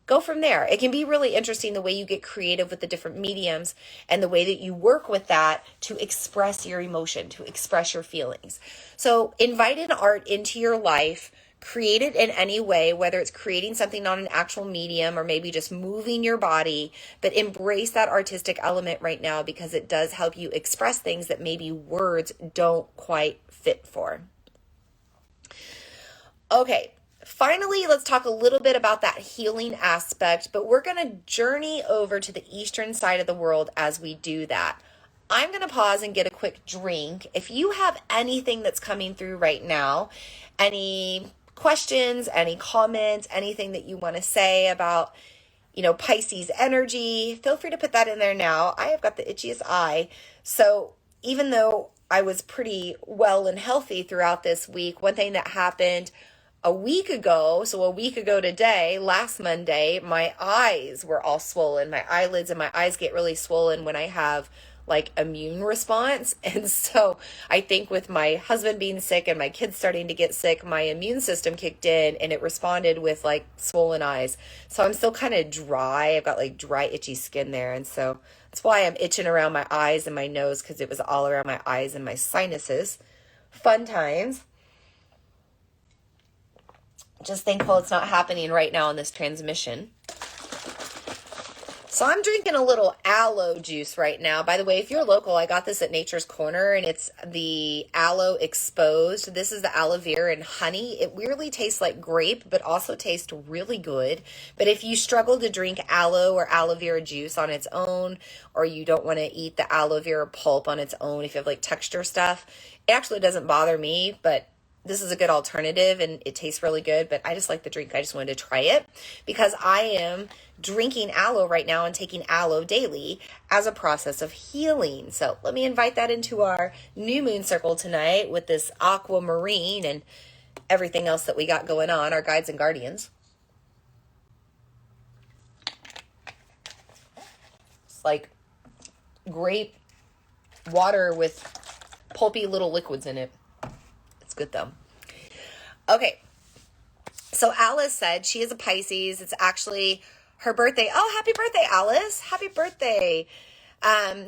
Go from there. It can be really interesting the way you get creative with the different mediums and the way that you work with that to express your emotion, to express your feelings. So invite an art into your life, create it in any way, whether it's creating something on an actual medium or maybe just moving your body, but embrace that artistic element right now because it does help you express things that maybe words don't quite fit for. Okay. Finally, let's talk a little bit about that healing aspect, but we're going to journey over to the eastern side of the world as we do that. I'm going to pause and get a quick drink. If you have anything that's coming through right now, any questions, any comments, anything that you want to say about, Pisces energy, feel free to put that in there now. I have got the itchiest eye. So even though I was pretty well and healthy throughout this week, one thing that happened a week ago today, last Monday, my eyes were all swollen. My eyelids and my eyes get really swollen when I have like immune response. And so I think with my husband being sick and my kids starting to get sick, my immune system kicked in and it responded with like swollen eyes. So I'm still kind of dry. I've got like dry, itchy skin there. And so that's why I'm itching around my eyes and my nose, because it was all around my eyes and my sinuses. Fun times. Just thankful it's not happening right now in this transmission. So I'm drinking a little aloe juice right now. By the way, if you're local, I got this at Nature's Corner, and it's the aloe exposed. This is the aloe vera and honey. It weirdly tastes like grape, but also tastes really good. But if you struggle to drink aloe or aloe vera juice on its own, or you don't want to eat the aloe vera pulp on its own, if you have like texture stuff, it actually doesn't bother me, but this is a good alternative and it tastes really good, but I just like the drink. I just wanted to try it because I am drinking aloe right now and taking aloe daily as a process of healing. So let me invite that into our new moon circle tonight with this aquamarine and everything else that we got going on, our guides and guardians. It's like grape water with pulpy little liquids in it. Good though. Okay. So Alice said she is a Pisces. It's actually her birthday. Oh, happy birthday, Alice. Happy birthday.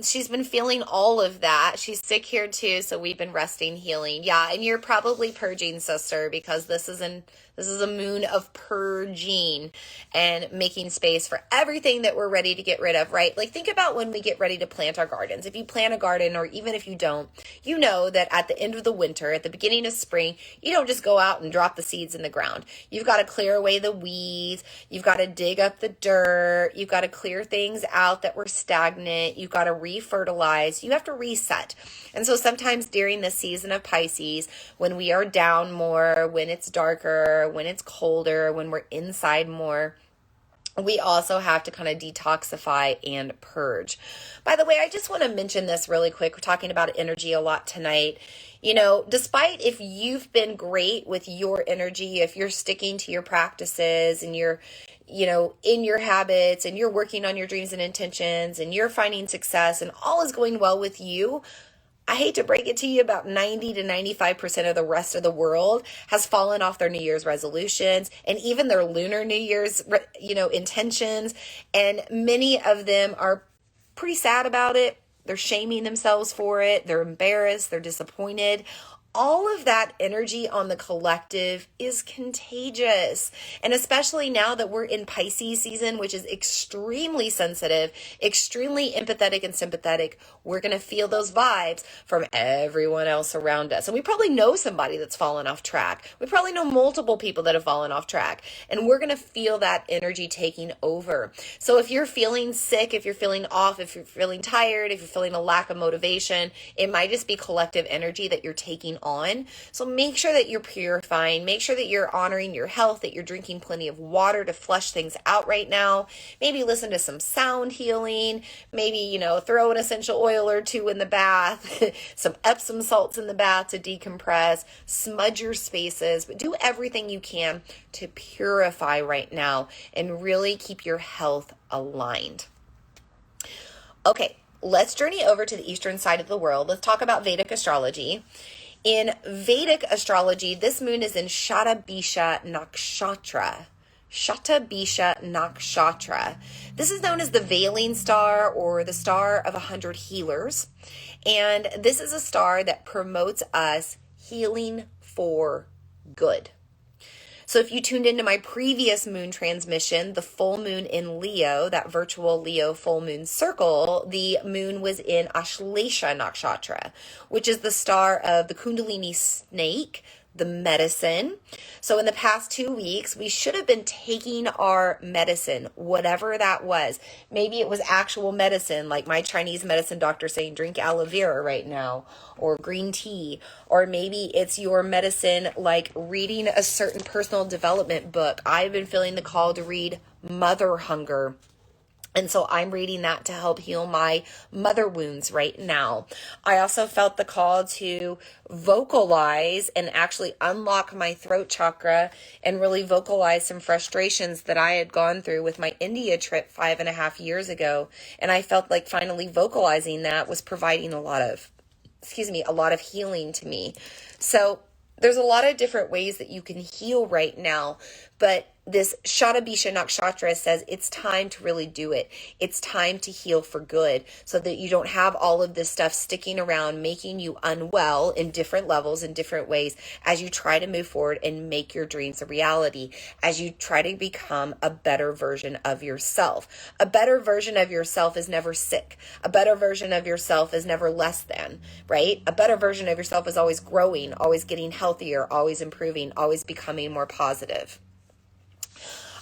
She's been feeling all of that. She's sick here too, so we've been resting, healing. Yeah, and you're probably purging, sister, because this is a moon of purging and making space for everything that we're ready to get rid of, right? Like think about when we get ready to plant our gardens. If you plant a garden, or even if you don't, you know that at the end of the winter, at the beginning of spring, you don't just go out and drop the seeds in the ground. You've got to clear away the weeds. You've got to dig up the dirt. You've got to clear things out that were stagnant. You've got to refertilize. You have to reset. And so sometimes during the season of Pisces, when we are down more, when it's darker, when it's colder, when we're inside more, we also have to kind of detoxify and purge. By the way, I just want to mention this really quick. We're talking about energy a lot tonight. Despite if you've been great with your energy, if you're sticking to your practices and you're in your habits and you're working on your dreams and intentions and you're finding success and all is going well with you, I hate to break it to you, about 90 to 95% of the rest of the world has fallen off their New Year's resolutions and even their lunar New Year's, intentions. And many of them are pretty sad about it. They're shaming themselves for it. They're embarrassed. They're disappointed. All of that energy on the collective is contagious. And especially now that we're in Pisces season, which is extremely sensitive, extremely empathetic and sympathetic, we're going to feel those vibes from everyone else around us. And we probably know somebody that's fallen off track. We probably know multiple people that have fallen off track. And we're going to feel that energy taking over. So if you're feeling sick, if you're feeling off, if you're feeling tired, if you're feeling a lack of motivation, it might just be collective energy that you're taking on. So make sure that you're purifying, make sure that you're honoring your health, that you're drinking plenty of water to flush things out right now. Maybe listen to some sound healing, maybe, throw an essential oil or two in the bath, some Epsom salts in the bath to decompress, smudge your spaces, but do everything you can to purify right now and really keep your health aligned. Okay, let's journey over to the eastern side of the world. Let's talk about Vedic astrology. In Vedic astrology, this moon is in Shatabisha Nakshatra. Shatabisha Nakshatra. This is known as the Veiling Star or the Star of 100 Healers. And this is a star that promotes us healing for good. So if you tuned into my previous moon transmission, the full moon in Leo, that virtual Leo full moon circle, the moon was in Ashlesha Nakshatra, which is the star of the Kundalini snake, the medicine. So in the past 2 weeks, we should have been taking our medicine, whatever that was. Maybe it was actual medicine, like my Chinese medicine doctor saying, drink aloe vera right now, or green tea. Or maybe it's your medicine, like reading a certain personal development book. I've been feeling the call to read Mother Hunger. And so I'm reading that to help heal my mother wounds right now. I also felt the call to vocalize and actually unlock my throat chakra and really vocalize some frustrations that I had gone through with my India trip 5.5 years ago. And I felt like finally vocalizing that was providing a lot of healing to me. So there's a lot of different ways that you can heal right now, but this Shatabisha Nakshatra says it's time to really do it. It's time to heal for good so that you don't have all of this stuff sticking around, making you unwell in different levels, in different ways, as you try to move forward and make your dreams a reality, as you try to become a better version of yourself. A better version of yourself is never sick. A better version of yourself is never less than, right? A better version of yourself is always growing, always getting healthier, always improving, always becoming more positive.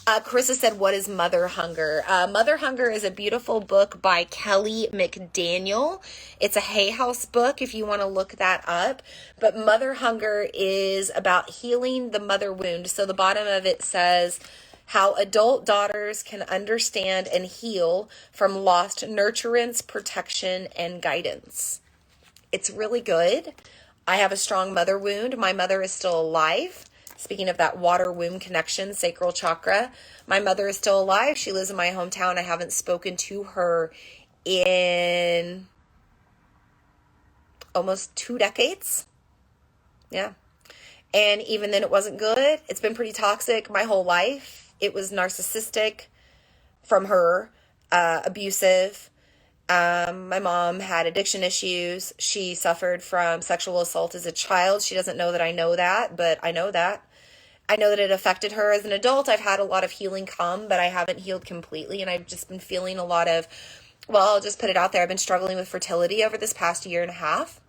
Carissa said, what is Mother Hunger? Mother Hunger is a beautiful book by Kelly McDaniel. It's a Hay House book if you want to look that up. But Mother Hunger is about healing the mother wound. So the bottom of it says how adult daughters can understand and heal from lost nurturance, protection, and guidance. It's really good. I have a strong mother wound. My mother is still alive. Speaking of that water womb connection, sacral chakra, my mother is still alive. She lives in my hometown. I haven't spoken to her in almost 2 decades. Yeah. And even then it wasn't good. It's been pretty toxic my whole life. It was narcissistic from her, abusive. My mom had addiction issues. She suffered from sexual assault as a child. She doesn't know that I know that, but I know that. I know that it affected her as an adult. I've had a lot of healing come, but I haven't healed completely. And I've just been feeling a lot of, I'll just put it out there. I've been struggling with fertility over this past 1.5 years.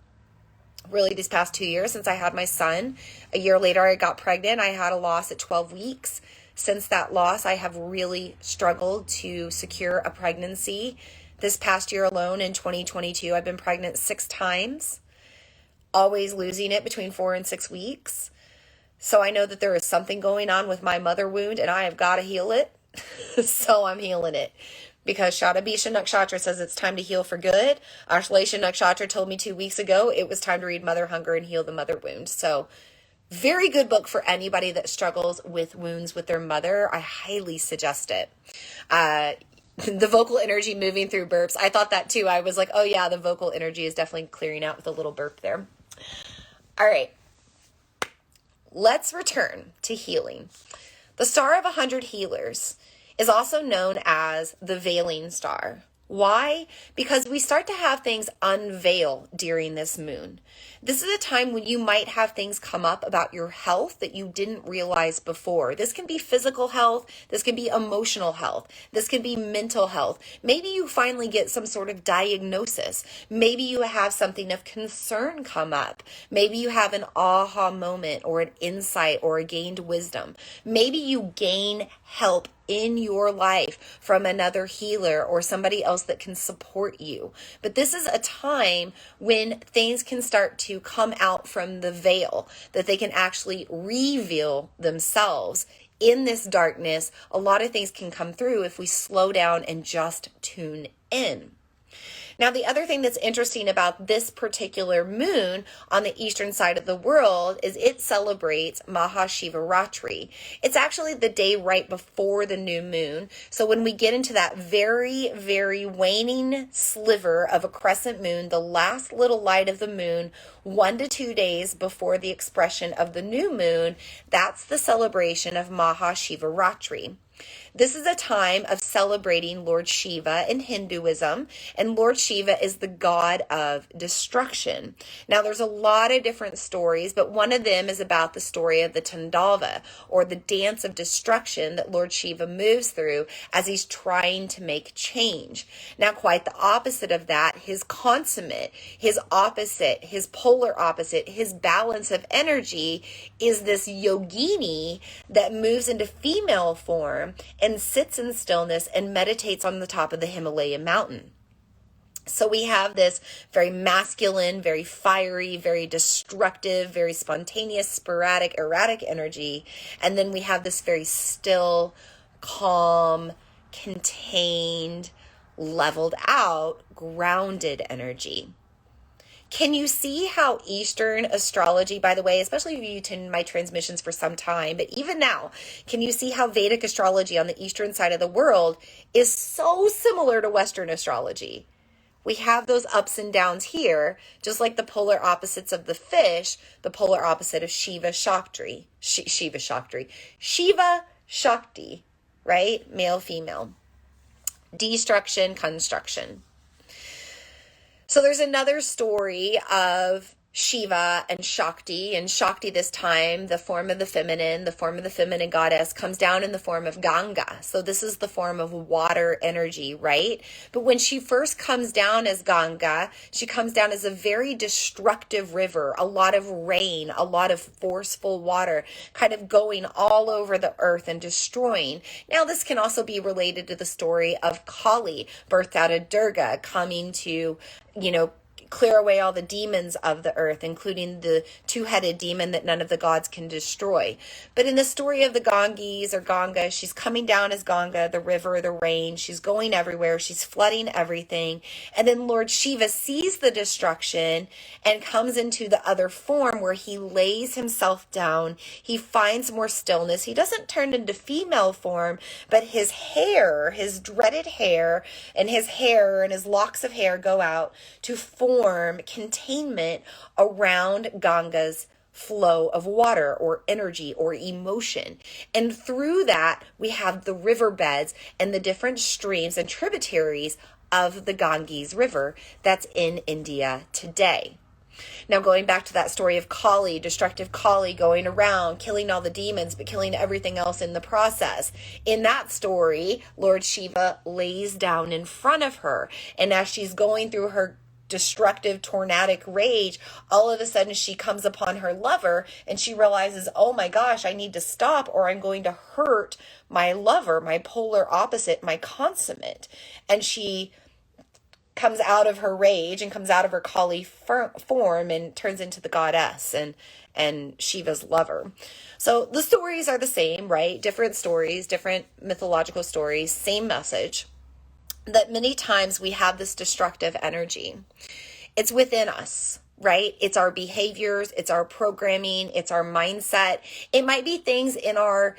Really these past 2 years since I had my son. A year later, I got pregnant. I had a loss at 12 weeks. Since that loss, I have really struggled to secure a pregnancy. This past year alone in 2022, I've been pregnant 6 times, always losing it between 4 and 6 weeks. So I know that there is something going on with my mother wound and I have got to heal it. So I'm healing it because Shatabisha Nakshatra says it's time to heal for good. Ashlesha Nakshatra told me 2 weeks ago it was time to read Mother Hunger and heal the mother wound. So very good book for anybody that struggles with wounds with their mother. I highly suggest it. the vocal energy moving through burps. I thought that too. I was like, oh yeah, the vocal energy is definitely clearing out with a little burp there. All right. Let's return to healing. The Star of 100 Healers is also known as the Veiling Star. Why? Because we start to have things unveil during this moon. This is a time when you might have things come up about your health that you didn't realize before. This can be physical health. This can be emotional health. This can be mental health. Maybe you finally get some sort of diagnosis. Maybe you have something of concern come up. Maybe you have an aha moment or an insight or a gained wisdom. Maybe you gain help in your life from another healer or somebody else that can support you. But this is a time when things can start to come out from the veil, that they can actually reveal themselves. In this darkness, a lot of things can come through if we slow down and just tune in. Now, the other thing that's interesting about this particular moon on the eastern side of the world is it celebrates Mahashivaratri. It's actually the day right before the new moon. So when we get into that very, very waning sliver of a crescent moon, the last little light of the moon, 1 to 2 days before the expression of the new moon, that's the celebration of Mahashivaratri. This is a time of celebrating Lord Shiva in Hinduism, and Lord Shiva is the god of destruction. Now, there's a lot of different stories, but one of them is about the story of the Tandava, or the dance of destruction that Lord Shiva moves through as he's trying to make change. Now, quite the opposite of that, his consummate, his opposite, his polar opposite, his balance of energy is this yogini that moves into female form and sits in stillness and meditates on the top of the Himalayan mountain. So we have this very masculine, very fiery, very destructive, very spontaneous, sporadic, erratic energy. And then we have this very still, calm, contained, leveled out, grounded energy. Can you see how Eastern astrology, by the way, especially if you tune my transmissions for some time, but even now, can you see how Vedic astrology on the Eastern side of the world is so similar to Western astrology? We have those ups and downs here, just like the polar opposites of the fish, the polar opposite of Shiva Shakti, Shiva Shakti, right? Male, female. Destruction, construction. So there's another story of Shiva and Shakti this time, the form of the feminine goddess comes down in the form of Ganga. So this is the form of water energy, right? But when she first comes down as Ganga, she comes down as a very destructive river, a lot of rain, a lot of forceful water, kind of going all over the earth and destroying. Now, this can also be related to the story of Kali, birthed out of Durga, coming to, clear away all the demons of the earth, including the two-headed demon that none of the gods can destroy. But in the story of the Ganges or Ganga, she's coming down as Ganga, the river, the rain. She's going everywhere. She's flooding everything. And then Lord Shiva sees the destruction and comes into the other form where he lays himself down. He finds more stillness. He doesn't turn into female form, but his hair, his dreaded hair, and his locks of hair go out to form containment around Ganga's flow of water or energy or emotion. And through that, we have the riverbeds and the different streams and tributaries of the Ganges River that's in India today. Now, going back to that story of Kali, destructive Kali going around, killing all the demons, but killing everything else in the process. In that story, Lord Shiva lays down in front of her. And as she's going through her destructive tornadic rage, all of a sudden she comes upon her lover and she realizes, oh my gosh, I need to stop or I'm going to hurt my lover, my polar opposite, my consummate. And she comes out of her rage and comes out of her Kali form and turns into the goddess and Shiva's lover. So the stories are the same, right? Different stories, different mythological stories, same message. That many times we have this destructive energy. It's within us. right? It's our behaviors, it's our programming, it's our mindset. It might be things in our,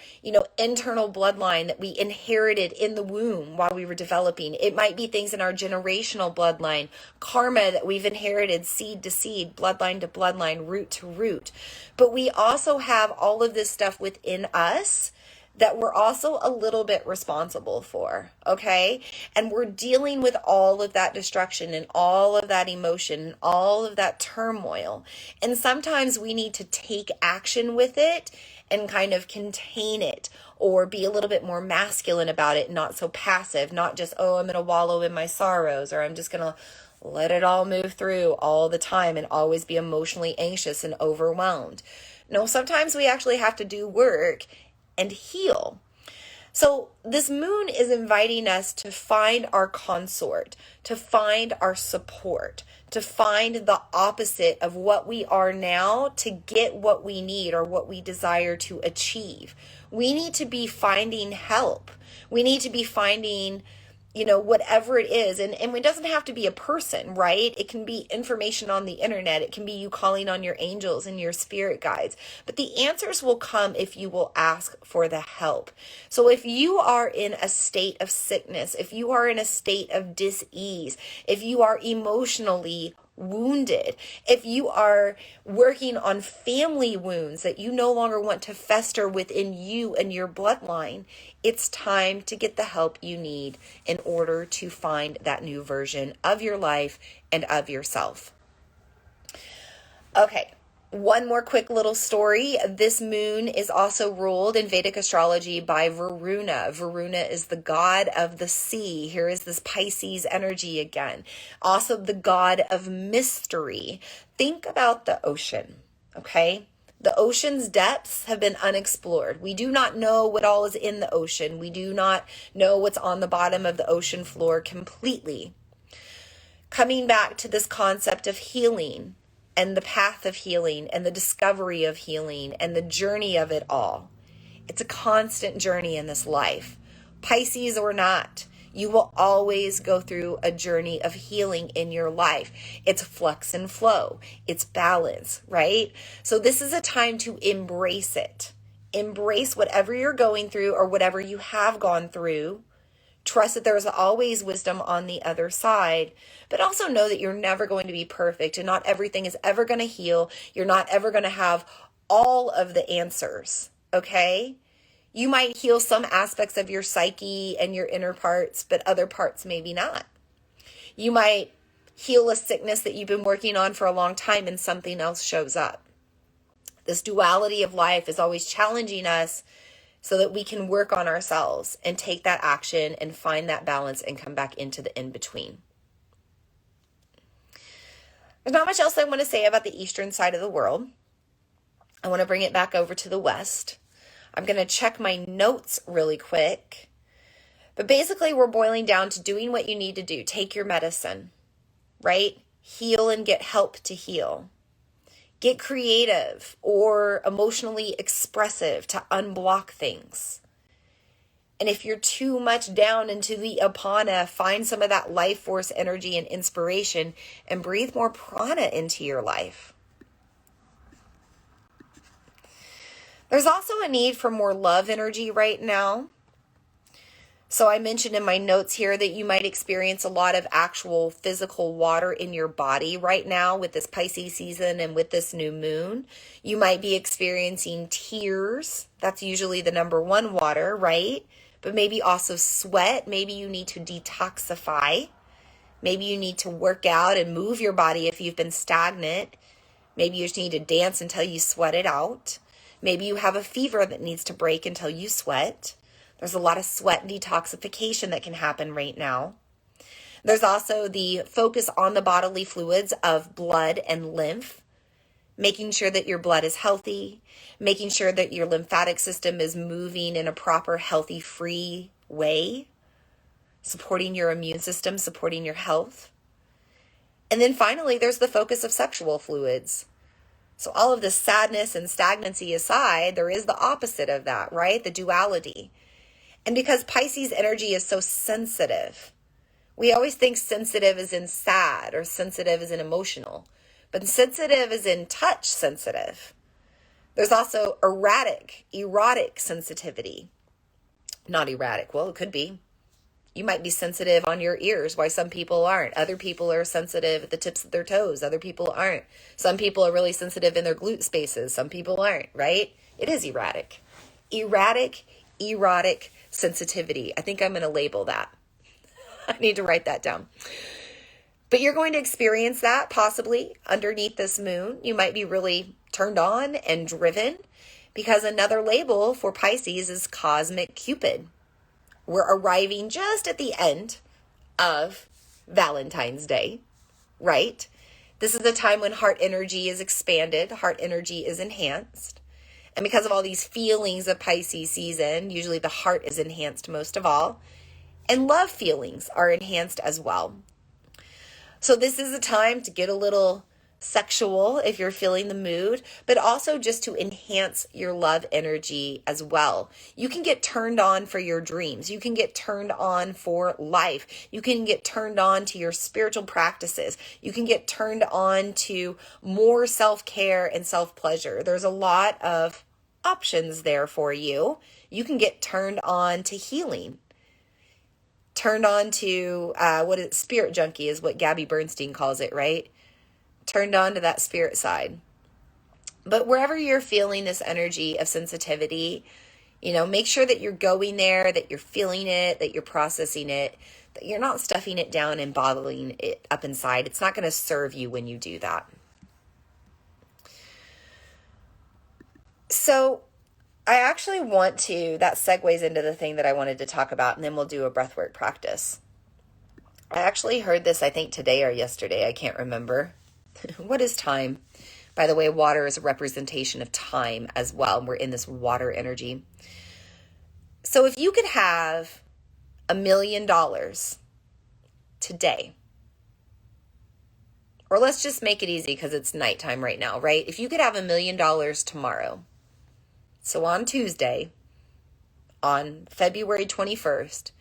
internal bloodline that we inherited in the womb while we were developing. It might be things in our generational bloodline, karma that we've inherited seed to seed, bloodline to bloodline, root to root. But we also have all of this stuff within us that we're also a little bit responsible for, okay? And we're dealing with all of that destruction and all of that emotion and all of that turmoil. And sometimes we need to take action with it and kind of contain it, or be a little bit more masculine about it, not so passive, not just, oh, I'm going to wallow in my sorrows, or I'm just going to let it all move through all the time and always be emotionally anxious and overwhelmed. No, sometimes we actually have to do work and heal. So this moon is inviting us to find our consort, to find our support, to find the opposite of what we are now to get what we need or what we desire to achieve. We need to be finding help. We need to be finding whatever it is. And it doesn't have to be a person, right? It can be information on the internet. It can be you calling on your angels and your spirit guides. But the answers will come if you will ask for the help. So if you are in a state of sickness, if you are in a state of dis-ease, if you are emotionally wounded, if you are working on family wounds that you no longer want to fester within you and your bloodline, it's time to get the help you need in order to find that new version of your life and of yourself. Okay. One more quick little story. This moon is also ruled in Vedic astrology by Varuna. Varuna is the god of the sea. Here is this Pisces energy again. Also the god of mystery. Think about the ocean, okay? The ocean's depths have been unexplored. We do not know what all is in the ocean. We do not know what's on the bottom of the ocean floor completely. Coming back to this concept of healing, and the path of healing and the discovery of healing and the journey of it all. It's a constant journey in this life. Pisces or not, you will always go through a journey of healing in your life. It's flux and flow. It's balance, right? So this is a time to embrace it. Embrace whatever you're going through or whatever you have gone through. Trust that there's always wisdom on the other side, but also know that you're never going to be perfect and not everything is ever going to heal. You're not ever going to have all of the answers, okay? You might heal some aspects of your psyche and your inner parts, but other parts maybe not. You might heal a sickness that you've been working on for a long time and something else shows up. This duality of life is always challenging us so that we can work on ourselves and take that action and find that balance and come back into the in-between. There's not much else I want to say about the eastern side of the world. I want to bring it back over to the west. I'm going to check my notes really quick. But basically, we're boiling down to doing what you need to do. Take your medicine, right? Heal and get help to heal. Get creative or emotionally expressive to unblock things. And if you're too much down into the apana, find some of that life force energy and inspiration and breathe more prana into your life. There's also a need for more love energy right now. So I mentioned in my notes here that you might experience a lot of actual physical water in your body right now with this Pisces season and with this new moon. You might be experiencing tears. That's usually the number one water, right? But maybe also sweat. Maybe you need to detoxify. Maybe you need to work out and move your body if you've been stagnant. Maybe you just need to dance until you sweat it out. Maybe you have a fever that needs to break until you sweat. There's a lot of sweat detoxification that can happen right now. There's also the focus on the bodily fluids of blood and lymph, making sure that your blood is healthy, making sure that your lymphatic system is moving in a proper, healthy, free way, supporting your immune system, supporting your health. And then finally, there's the focus of sexual fluids. So all of this sadness and stagnancy aside, there is the opposite of that, right? The duality. And because Pisces energy is so sensitive, we always think sensitive is in sad or sensitive is in emotional. But sensitive is in touch sensitive. There's also erotic sensitivity. Not erratic. Well, it could be. You might be sensitive on your ears, why some people aren't. Other people are sensitive at the tips of their toes. Other people aren't. Some people are really sensitive in their glute spaces. Some people aren't, right? It is erratic. Erotic sensitivity. I think I'm going to label that. I need to write that down. But you're going to experience that possibly underneath this moon. You might be really turned on and driven, because another label for Pisces is cosmic Cupid. We're arriving just at the end of Valentine's Day, right? This is the time when heart energy is expanded, heart energy is enhanced. And because of all these feelings of Pisces season, usually the heart is enhanced most of all. And love feelings are enhanced as well. So this is a time to get a little sexual if you're feeling the mood, but also just to enhance your love energy as well. You can get turned on for your dreams. You can get turned on for life. You can get turned on to your spiritual practices. You can get turned on to more self-care and self-pleasure. There's a lot of options there for you. You can get turned on to healing. Turned on to spirit junkie is what Gabby Bernstein calls it, right? Turned on to that spirit side. But wherever you're feeling this energy of sensitivity, make sure that you're going there, that you're feeling it, that you're processing it, that you're not stuffing it down and bottling it up inside. It's not going to serve you when you do that. So I actually that segues into the thing that I wanted to talk about, and then we'll do a breathwork practice. I actually heard this, I think today or yesterday, I can't remember. What is time? By the way, water is a representation of time as well. We're in this water energy. So if you could have $1 million today, or let's just make it easy because it's nighttime right now, right? If you could have $1 million tomorrow, so on Tuesday, on February 21st,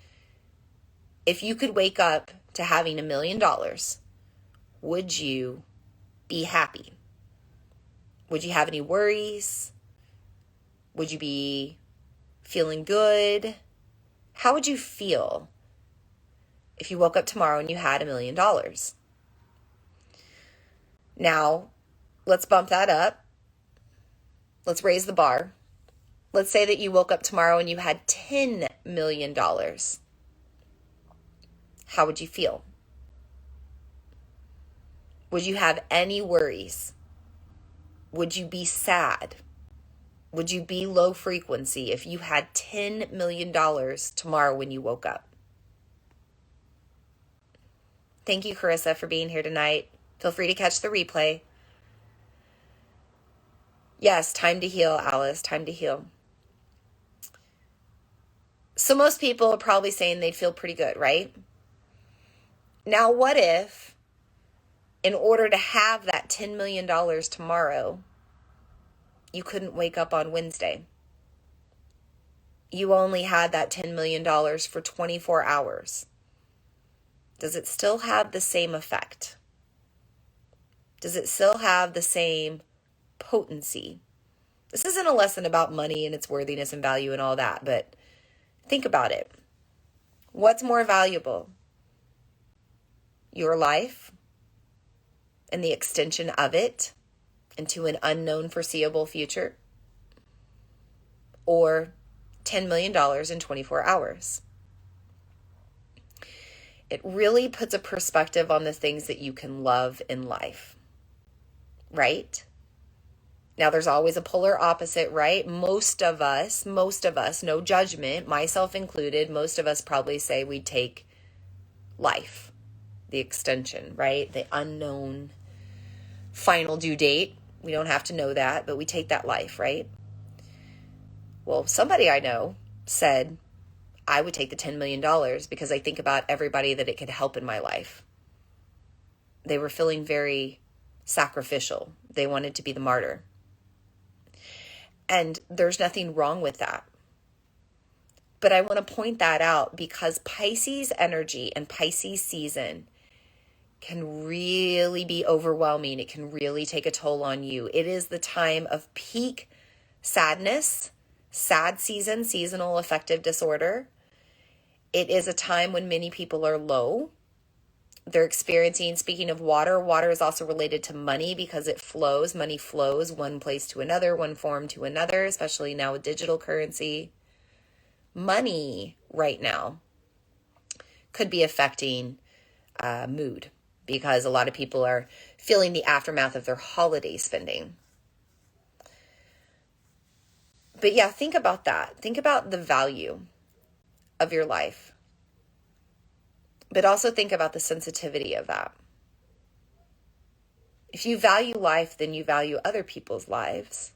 if you could wake up to having $1 million, would you be happy? Would you have any worries? Would you be feeling good? How would you feel if you woke up tomorrow and you had $1 million? Now, let's bump that up. Let's raise the bar. Let's say that you woke up tomorrow and you had $10 million. How would you feel? Would you have any worries? Would you be sad? Would you be low frequency if you had $10 million tomorrow when you woke up? Thank you, Carissa, for being here tonight. Feel free to catch the replay. Yes, time to heal, Alice, time to heal. So most people are probably saying they'd feel pretty good, right? Now, what if, in order to have that $10 million tomorrow, you couldn't wake up on Wednesday? You only had that $10 million for 24 hours. Does it still have the same effect? Does it still have the same potency? This isn't a lesson about money and its worthiness and value and all that, but think about it. What's more valuable? Your life and the extension of it into an unknown foreseeable future, or $10 million in 24 hours? It really puts a perspective on the things that you can love in life, right? Now, there's always a polar opposite, right? Most of us, no judgment, myself included, most of us probably say we take life, the extension, right? The unknown final due date. We don't have to know that, but we take that life, right? Well, somebody I know said, I would take the $10 million because I think about everybody that it could help in my life. They were feeling very sacrificial. They wanted to be the martyr. And there's nothing wrong with that. But I want to point that out because Pisces energy and Pisces season can really be overwhelming. It can really take a toll on you. It is the time of peak sadness, sad season, seasonal affective disorder. It is a time when many people are low. They're experiencing, speaking of water, water is also related to money because it flows. Money flows one place to another, one form to another, especially now with digital currency. Money right now could be affecting mood because a lot of people are feeling the aftermath of their holiday spending. But yeah, think about that. Think about the value of your life. But also think about the sensitivity of that. If you value life, then you value other people's lives.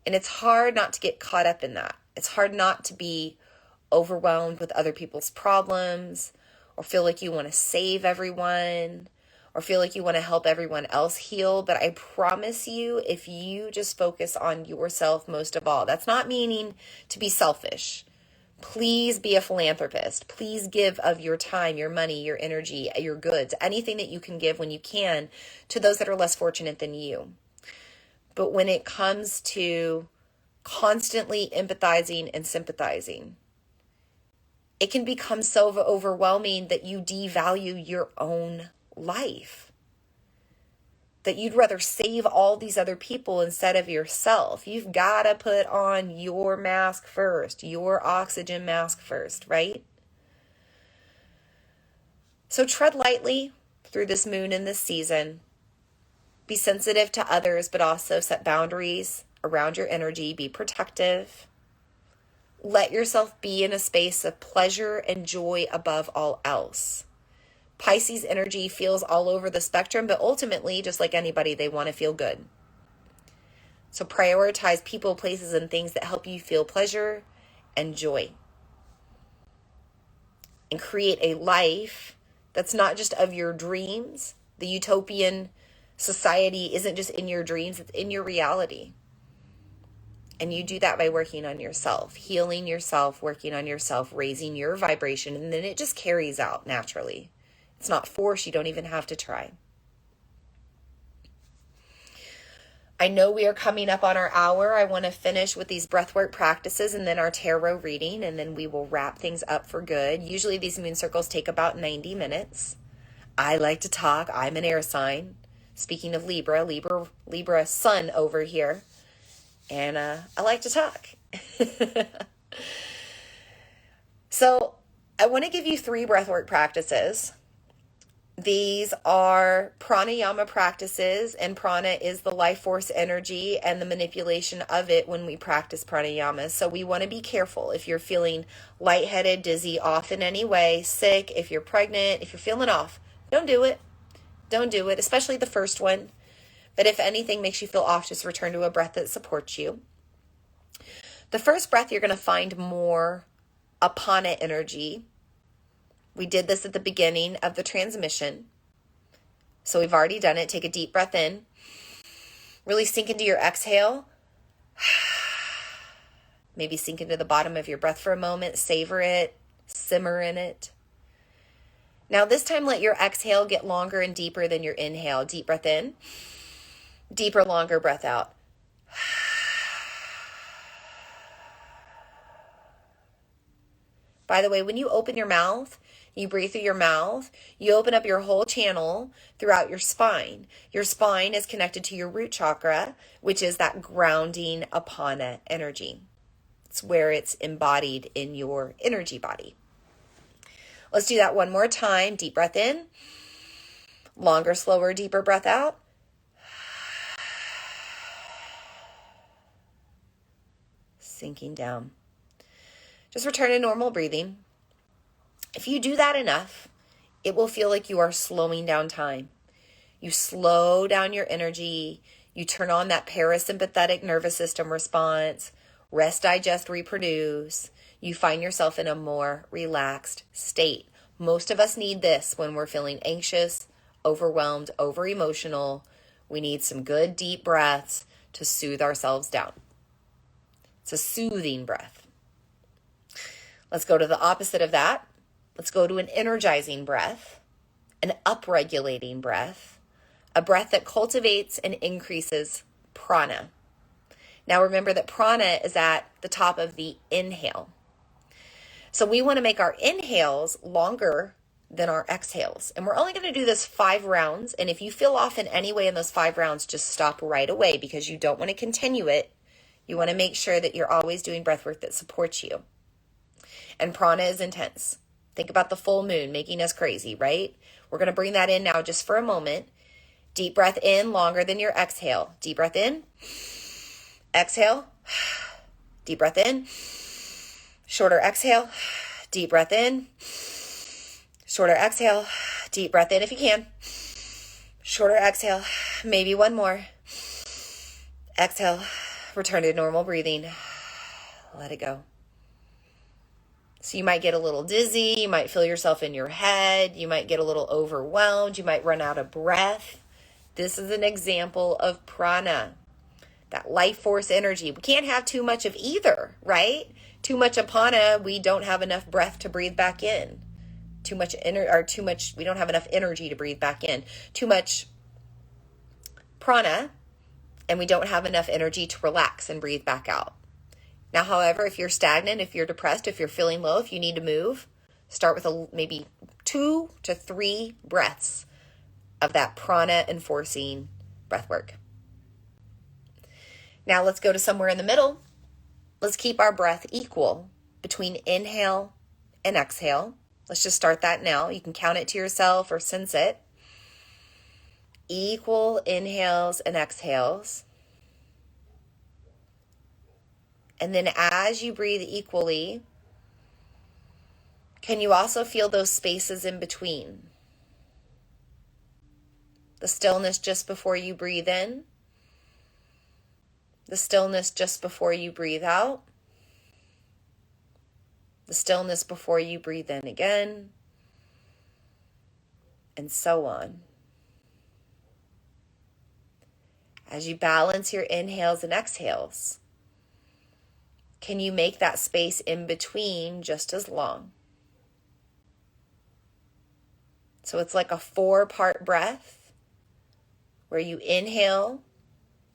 And it's hard not to get caught up in that. It's hard not to be overwhelmed with other people's problems, or feel like you want to save everyone, or feel like you want to help everyone else heal. But I promise you, if you just focus on yourself most of all, that's not meaning to be selfish. Please be a philanthropist. Please give of your time, your money, your energy, your goods, anything that you can give when you can to those that are less fortunate than you. But when it comes to constantly empathizing and sympathizing, it can become so overwhelming that you devalue your own life. That you'd rather save all these other people instead of yourself. You've got to put on your mask first, your oxygen mask first, right? So tread lightly through this moon and this season. Be sensitive to others, but also set boundaries around your energy. Be protective. Let yourself be in a space of pleasure and joy above all else. Pisces energy feels all over the spectrum, but ultimately, just like anybody, they want to feel good. So prioritize people, places, and things that help you feel pleasure and joy. And create a life that's not just of your dreams. The utopian society isn't just in your dreams, it's in your reality. And you do that by working on yourself, healing yourself, working on yourself, raising your vibration, and then it just carries out naturally. It's not forced. You don't even have to try. I know we are coming up on our hour. I want to finish with these breathwork practices and then our tarot reading, and then we will wrap things up for good. Usually these moon circles take about 90 minutes. I like to talk. I'm an air sign. Speaking of Libra sun over here. And I like to talk. So I want to give you 3 breathwork practices. These are pranayama practices, and prana is the life force energy and the manipulation of it when we practice pranayama. So we want to be careful if you're feeling lightheaded, dizzy, off in any way, sick, if you're pregnant, if you're feeling off, don't do it. Don't do it, especially the first one. But if anything makes you feel off, just return to a breath that supports you. The first breath, you're going to find more apana energy. We did this at the beginning of the transmission. So we've already done it. Take a deep breath in. Really sink into your exhale. Maybe sink into the bottom of your breath for a moment. Savor it. Simmer in it. Now this time let your exhale get longer and deeper than your inhale. Deep breath in. Deeper, longer breath out. By the way, when you open your mouth, you breathe through your mouth, you open up your whole channel throughout your spine. Your spine is connected to your root chakra, which is that grounding apana energy. It's where it's embodied in your energy body. Let's do that one more time. Deep breath in. Longer, slower, deeper breath out. Sinking down. Just return to normal breathing. If you do that enough, it will feel like you are slowing down time. You slow down your energy. You turn on that parasympathetic nervous system response. Rest, digest, reproduce. You find yourself in a more relaxed state. Most of us need this when we're feeling anxious, overwhelmed, over-emotional. We need some good deep breaths to soothe ourselves down. It's a soothing breath. Let's go to the opposite of that. Let's go to an energizing breath. an upregulating breath, a breath that cultivates and increases prana. Now remember that prana is at the top of the inhale. So we want to make our inhales longer than our exhales. And we're only going to do this 5 rounds. And if you feel off in any way in those 5 rounds, just stop right away because you don't want to continue it. You want to make sure that you're always doing breath work that supports you. And prana is intense. Think about the full moon making us crazy, right? We're going to bring that in now just for a moment. Deep breath in, longer than your exhale. Deep breath in. Exhale. Deep breath in. Shorter exhale. Deep breath in. Shorter exhale. Deep breath in if you can. Shorter exhale. Maybe one more. Exhale. Return to normal breathing. Let it go. So you might get a little dizzy. You might feel yourself in your head. You might get a little overwhelmed. You might run out of breath. This is an example of prana, that life force energy. We can't have too much of either, right? Too much apana, we don't have enough breath to breathe back in. We don't have enough energy to breathe back in. Too much prana, and we don't have enough energy to relax and breathe back out. Now, however, if you're stagnant, if you're depressed, if you're feeling low, if you need to move, start with maybe 2 to 3 breaths of that prana enforcing breath work. Now let's go to somewhere in the middle. Let's keep our breath equal between inhale and exhale. Let's just start that now. You can count it to yourself or sense it. Equal inhales and exhales. And then as you breathe equally, can you also feel those spaces in between? The stillness just before you breathe in. The stillness just before you breathe out. The stillness before you breathe in again. And so on. As you balance your inhales and exhales, can you make that space in between just as long? So it's like a 4-part breath where you inhale,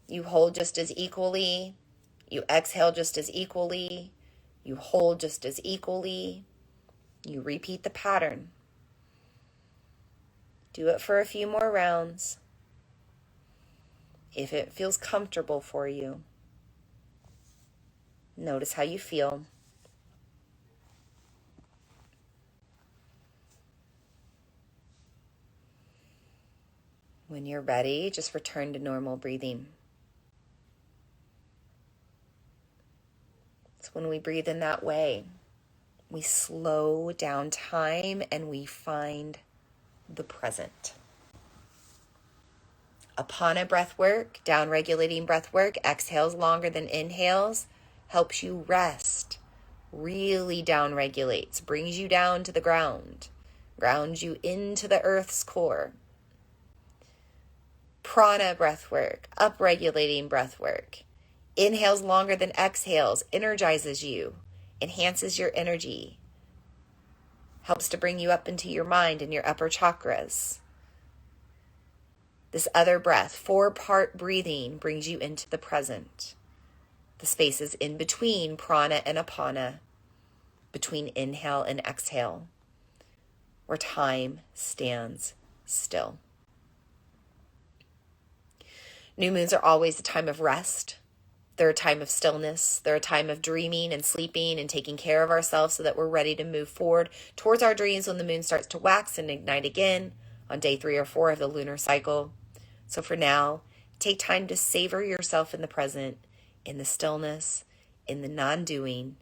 you hold just as equally, you exhale just as equally, you hold just as equally, you repeat the pattern. Do it for a few more rounds if it feels comfortable for you. Notice how you feel. When you're ready, just return to normal breathing. It's when we breathe in that way, we slow down time and we find the present. Apana breath work, down regulating breath work, exhales longer than inhales, helps you rest, really down regulates, brings you down to the ground, grounds you into the earth's core. Prana breath work, up regulating breath work, inhales longer than exhales, energizes you, enhances your energy, helps to bring you up into your mind and your upper chakras. This other breath, 4-part breathing, brings you into the present. The spaces in between prana and apana, between inhale and exhale, where time stands still. New moons are always a time of rest. They're a time of stillness. They're a time of dreaming and sleeping and taking care of ourselves so that we're ready to move forward towards our dreams when the moon starts to wax and ignite again on day 3 or 4 of the lunar cycle. So for now, take time to savor yourself in the present, in the stillness, in the non-doing,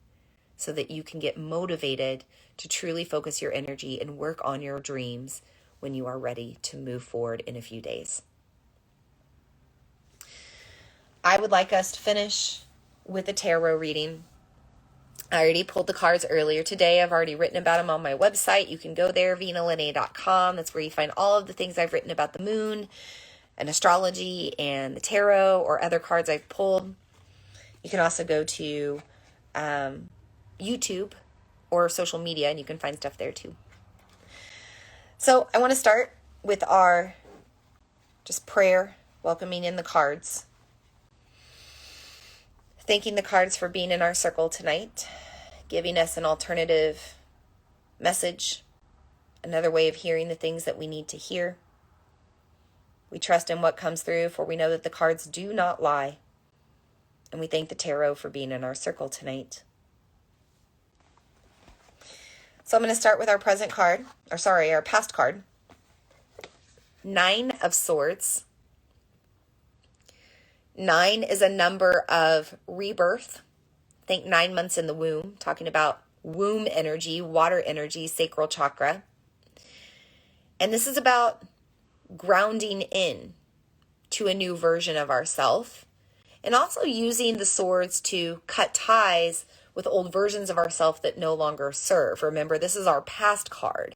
so that you can get motivated to truly focus your energy and work on your dreams when you are ready to move forward in a few days. I would like us to finish with a tarot reading. I already pulled the cards earlier today. I've already written about them on my website. You can go there, vinalene.com. That's where you find all of the things I've written about the moon and astrology and the tarot or other cards I've pulled. You can also go to YouTube or social media and you can find stuff there too. So I want to start with our just prayer, welcoming in the cards. Thanking the cards for being in our circle tonight, giving us an alternative message, another way of hearing the things that we need to hear. We trust in what comes through, for we know that the cards do not lie. And we thank the tarot for being in our circle tonight. So I'm going to start with our present card, our past card. 9 of Swords. 9 is a number of rebirth. Think 9 months in the womb, talking about womb energy, water energy, sacral chakra. And this is about grounding in to a new version of ourself, and also using the swords to cut ties with old versions of ourselves that no longer serve. Remember, this is our past card.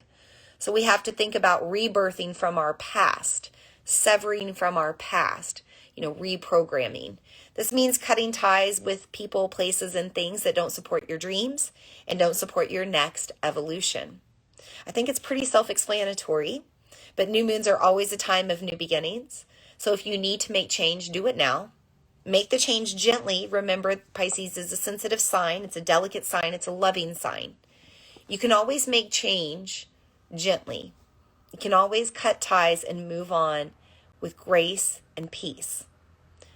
So we have to think about rebirthing from our past, severing from our past, reprogramming. This means cutting ties with people, places, and things that don't support your dreams and don't support your next evolution. I think it's pretty self-explanatory, but new moons are always a time of new beginnings. So if you need to make change, do it now. Make the change gently. Remember, Pisces is a sensitive sign. It's a delicate sign. It's a loving sign. You can always make change gently. You can always cut ties and move on with grace and peace.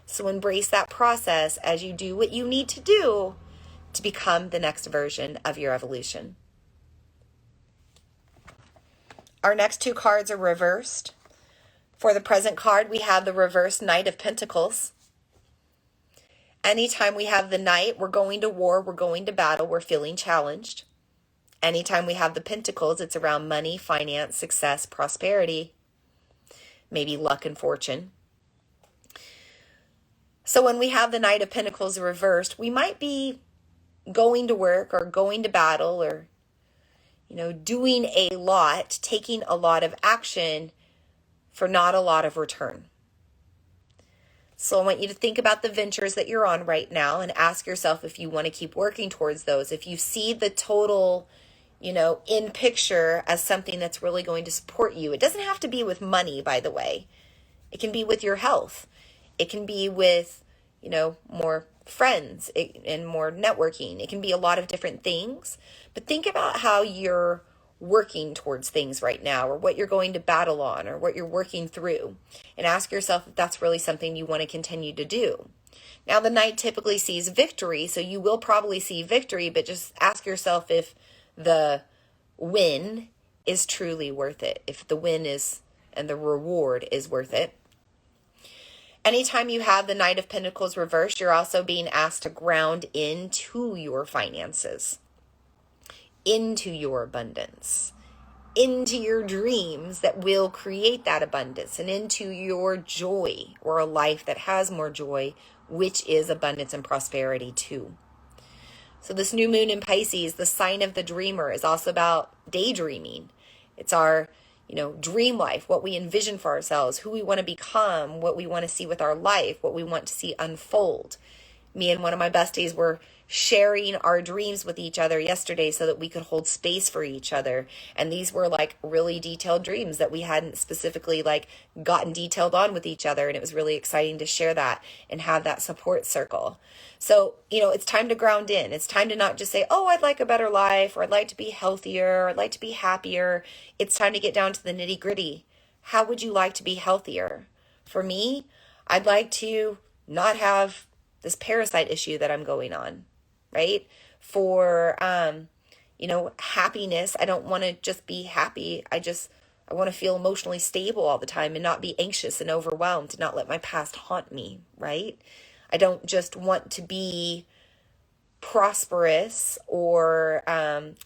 So embrace that process as you do what you need to do to become the next version of your evolution. Our next 2 cards are reversed. For the present card, we have the reversed Knight of Pentacles. Anytime we have the Knight, we're going to war, we're going to battle, we're feeling challenged. Anytime we have the Pentacles, it's around money, finance, success, prosperity, maybe luck and fortune. So when we have the Knight of Pentacles reversed, we might be going to work or going to battle or doing a lot, taking a lot of action for not a lot of return. So I want you to think about the ventures that you're on right now and ask yourself if you want to keep working towards those. If you see the total, in picture as something that's really going to support you. It doesn't have to be with money, by the way. It can be with your health. It can be with, more friends and more networking. It can be a lot of different things. But think about how you're working towards things right now, or what you're going to battle on, or what you're working through, and ask yourself if that's really something you want to continue to do. Now, the Knight typically sees victory, so you will probably see victory, but just ask yourself if the win is truly worth it, if the win is and the reward is worth it. Anytime you have the Knight of Pentacles reversed, you're also being asked to ground into your finances, into your abundance, into your dreams that will create that abundance, and into your joy, or a life that has more joy, which is abundance and prosperity too. So this new moon in Pisces, the sign of the dreamer, is also about daydreaming. It's our dream life, what we envision for ourselves, who we want to become, what we want to see with our life, what we want to see unfold. Me and one of my besties were sharing our dreams with each other yesterday so that we could hold space for each other. And these were really detailed dreams that we hadn't specifically gotten detailed on with each other. And it was really exciting to share that and have that support circle. So, it's time to ground in. It's time to not just say, oh, I'd like a better life, or I'd like to be healthier, or I'd like to be happier. It's time to get down to the nitty gritty. How would you like to be healthier? For me, I'd like to not have this parasite issue that I'm going on, right? For, happiness, I don't want to just be happy. I want to feel emotionally stable all the time and not be anxious and overwhelmed, to not let my past haunt me, right? I don't just want to be prosperous or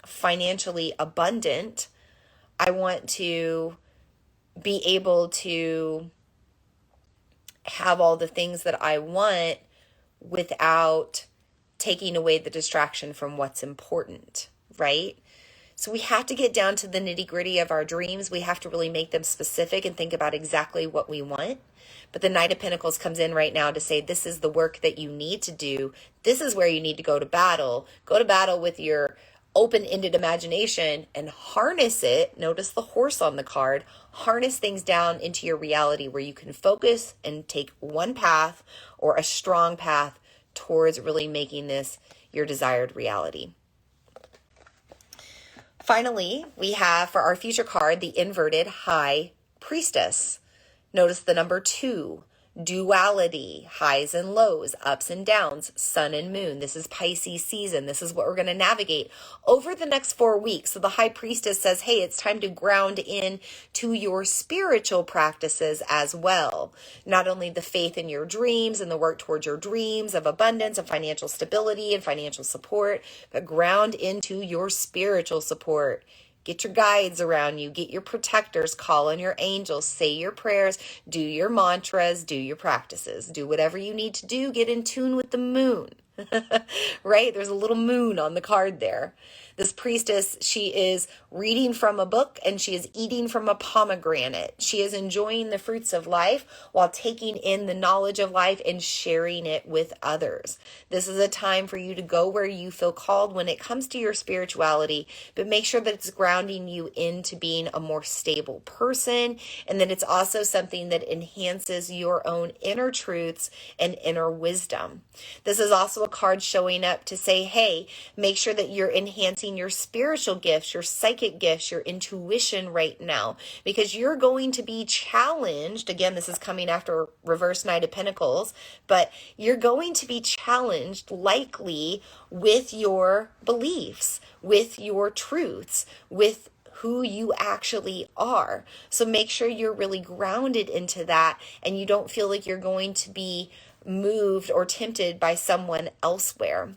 financially abundant. I want to be able to have all the things that I want without taking away the distraction from what's important, right? So we have to get down to the nitty gritty of our dreams. We have to really make them specific and think about exactly what we want. But the Knight of Pentacles comes in right now to say, this is the work that you need to do. This is where you need to go to battle. Go to battle with your open-ended imagination and harness it. Notice the horse on the card. Harness things down into your reality where you can focus and take one path or a strong path towards really making this your desired reality. Finally, we have for our future card, the inverted High Priestess. Notice the number 2. Duality, highs and lows, ups and downs, sun and moon. This is Pisces season. This is what we're going to navigate over the next 4 weeks. So the High Priestess says, hey, it's time to ground in to your spiritual practices as well. Not only the faith in your dreams and the work towards your dreams of abundance and financial stability and financial support, but ground into your spiritual support. Get your guides around you, get your protectors, call on your angels, say your prayers, do your mantras, do your practices, do whatever you need to do, get in tune with the moon, right? There's a little moon on the card there. This priestess, she is reading from a book and she is eating from a pomegranate. She is enjoying the fruits of life while taking in the knowledge of life and sharing it with others. This is a time for you to go where you feel called when it comes to your spirituality, but make sure that it's grounding you into being a more stable person, and that it's also something that enhances your own inner truths and inner wisdom. This is also a card showing up to say, hey, make sure that you're enhancing your spiritual gifts, your psychic gifts, your intuition right now, because you're going to be challenged. Again, this is coming after reverse Knight of Pentacles, but you're going to be challenged likely with your beliefs, with your truths, with who you actually are. So make sure you're really grounded into that and you don't feel like you're going to be moved or tempted by someone elsewhere.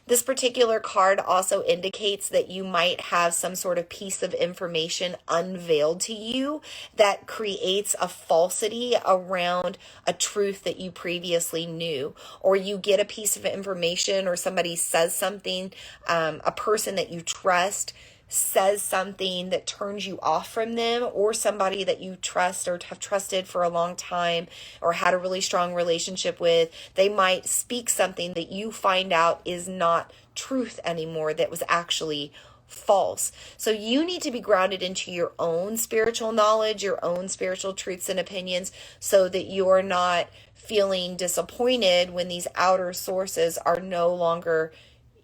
This particular card also indicates that you might have some sort of piece of information unveiled to you that creates a falsity around a truth that you previously knew, or you get a piece of information or somebody says something, a person that you trust says something that turns you off from them, or somebody that you trust or have trusted for a long time or had a really strong relationship with, they might speak something that you find out is not truth anymore, that was actually false. So you need to be grounded into your own spiritual knowledge, your own spiritual truths and opinions, so that you're not feeling disappointed when these outer sources are no longer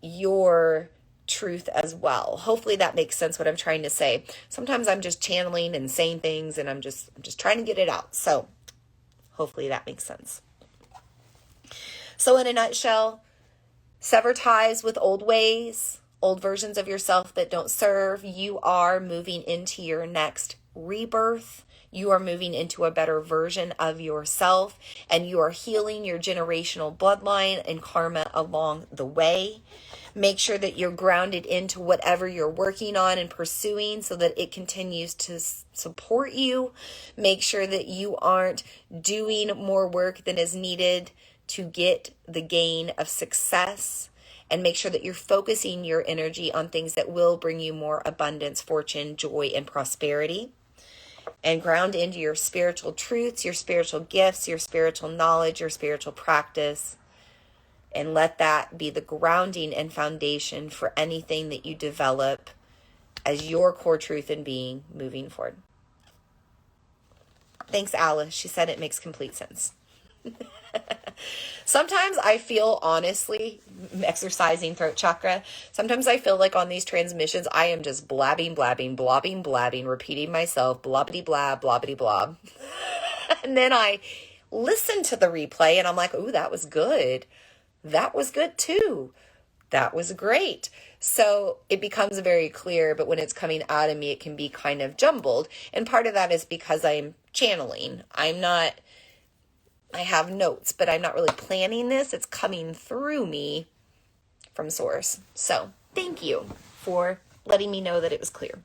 your truth as well. Hopefully that makes sense what I'm trying to say. Sometimes I'm just channeling and saying things and I'm just trying to get it out. So hopefully that makes sense. So in a nutshell, sever ties with old ways, old versions of yourself that don't serve. You are moving into your next rebirth. You are moving into a better version of yourself, and you are healing your generational bloodline and karma along the way. Make sure that you're grounded into whatever you're working on and pursuing so that it continues to support you. Make sure that you aren't doing more work than is needed to get the gain of success. And make sure that you're focusing your energy on things that will bring you more abundance, fortune, joy, and prosperity. And ground into your spiritual truths, your spiritual gifts, your spiritual knowledge, your spiritual practice. And let that be the grounding and foundation for anything that you develop as your core truth and being moving forward. Thanks, Alice. She said it makes complete sense. Sometimes I feel, honestly, exercising throat chakra, sometimes I feel like on these transmissions, I am just blabbing, repeating myself, blobbity blab, blobbity blob. And then I listen to the replay and I'm like, ooh, that was good. That was good too. That was great. So it becomes very clear, but when it's coming out of me, it can be kind of jumbled. And part of that is because I'm channeling. I have notes, but I'm not really planning this. It's coming through me from source. So thank you for letting me know that it was clear.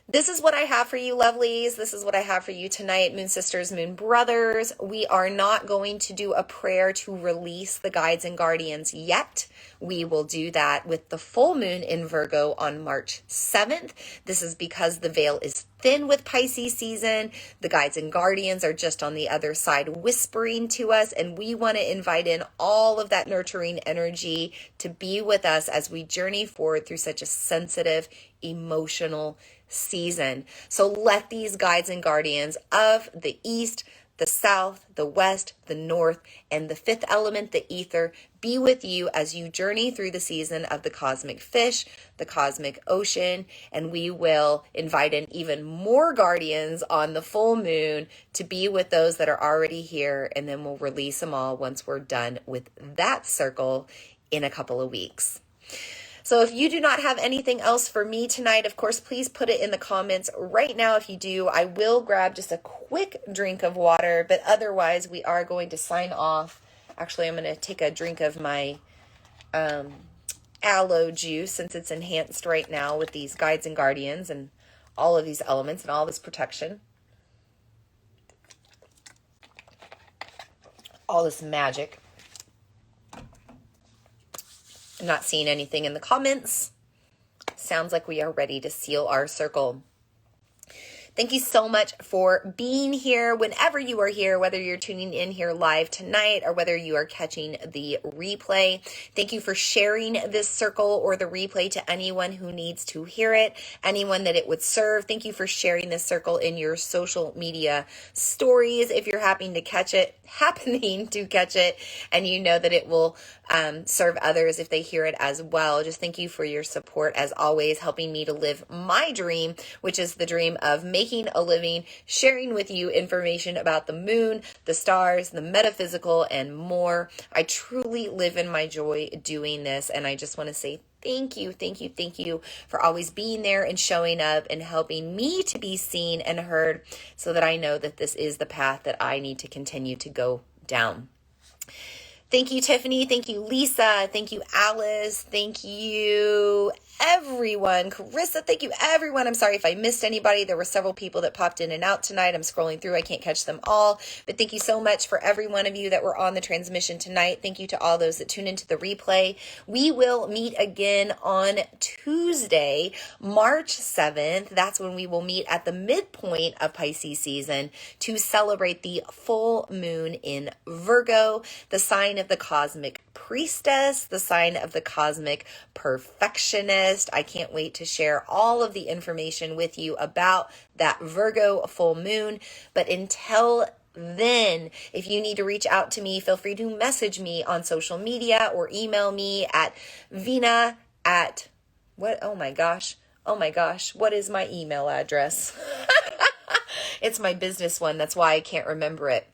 This is what I have for you, lovelies. This is what I have for you tonight, Moon Sisters, Moon Brothers. We are not going to do a prayer to release the guides and guardians yet. We will do that with the full moon in Virgo on March 7th. This is because the veil is thin with Pisces season. The guides and guardians are just on the other side whispering to us, and we want to invite in all of that nurturing energy to be with us as we journey forward through such a sensitive, emotional season. So let these guides and guardians of the East, the South, the West, the North, and the fifth element, the ether, be with you as you journey through the season of the cosmic fish, the cosmic ocean, and we will invite in even more guardians on the full moon to be with those that are already here, and then we'll release them all once we're done with that circle in a couple of weeks. So if you do not have anything else for me tonight, of course, please put it in the comments right now. If you do, I will grab just a quick drink of water, but otherwise we are going to sign off. Actually, I'm going to take a drink of my aloe juice since it's enhanced right now with these guides and guardians and all of these elements and all this protection. All this magic. I'm not seeing anything in the comments. Sounds like we are ready to seal our circle. Thank you so much for being here whenever you are here, whether you're tuning in here live tonight or whether you are catching the replay. Thank you for sharing this circle or the replay to anyone who needs to hear it, anyone that it would serve. Thank you for sharing this circle in your social media stories if you're happening to catch it, and you know that it will serve others if they hear it as well. Just thank you for your support as always, helping me to live my dream, which is the dream of making a living, sharing with you information about the moon, the stars, the metaphysical, and more. I truly live in my joy doing this, and I just want to say thank you for always being there and showing up and helping me to be seen and heard so that I know that this is the path that I need to continue to go down. Thank you, Tiffany. Thank you, Lisa. Thank you, Alice. Thank you, everyone. Carissa, thank you, everyone. I'm sorry if I missed anybody. There were several people that popped in and out tonight. I'm scrolling through. I can't catch them all. But thank you so much for every one of you that were on the transmission tonight. Thank you to all those that tune into the replay. We will meet again on Tuesday, March 7th. That's when we will meet at the midpoint of Pisces season to celebrate the full moon in Virgo, the sign of the cosmic priestess, the sign of the cosmic perfectionist. I can't wait to share all of the information with you about that Virgo full moon. But until then, if you need to reach out to me, feel free to message me on social media or email me at Vina at what? Oh my gosh. What is my email address? It's my business one. That's why I can't remember it.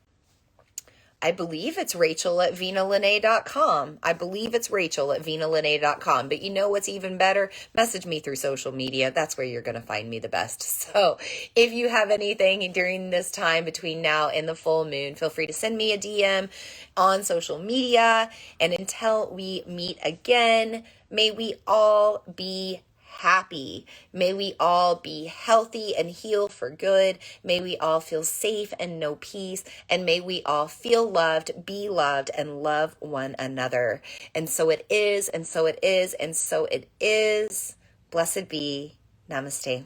I believe it's Rachel@VinaLene.com. But you know what's even better? Message me through social media. That's where you're going to find me the best. So if you have anything during this time between now and the full moon, feel free to send me a DM on social media. And until we meet again, may we all be happy. May we all be healthy and heal for good. May we all feel safe and know peace. And may we all feel loved, be loved, and love one another. And so it is, and so it is, and so it is. Blessed be. Namaste.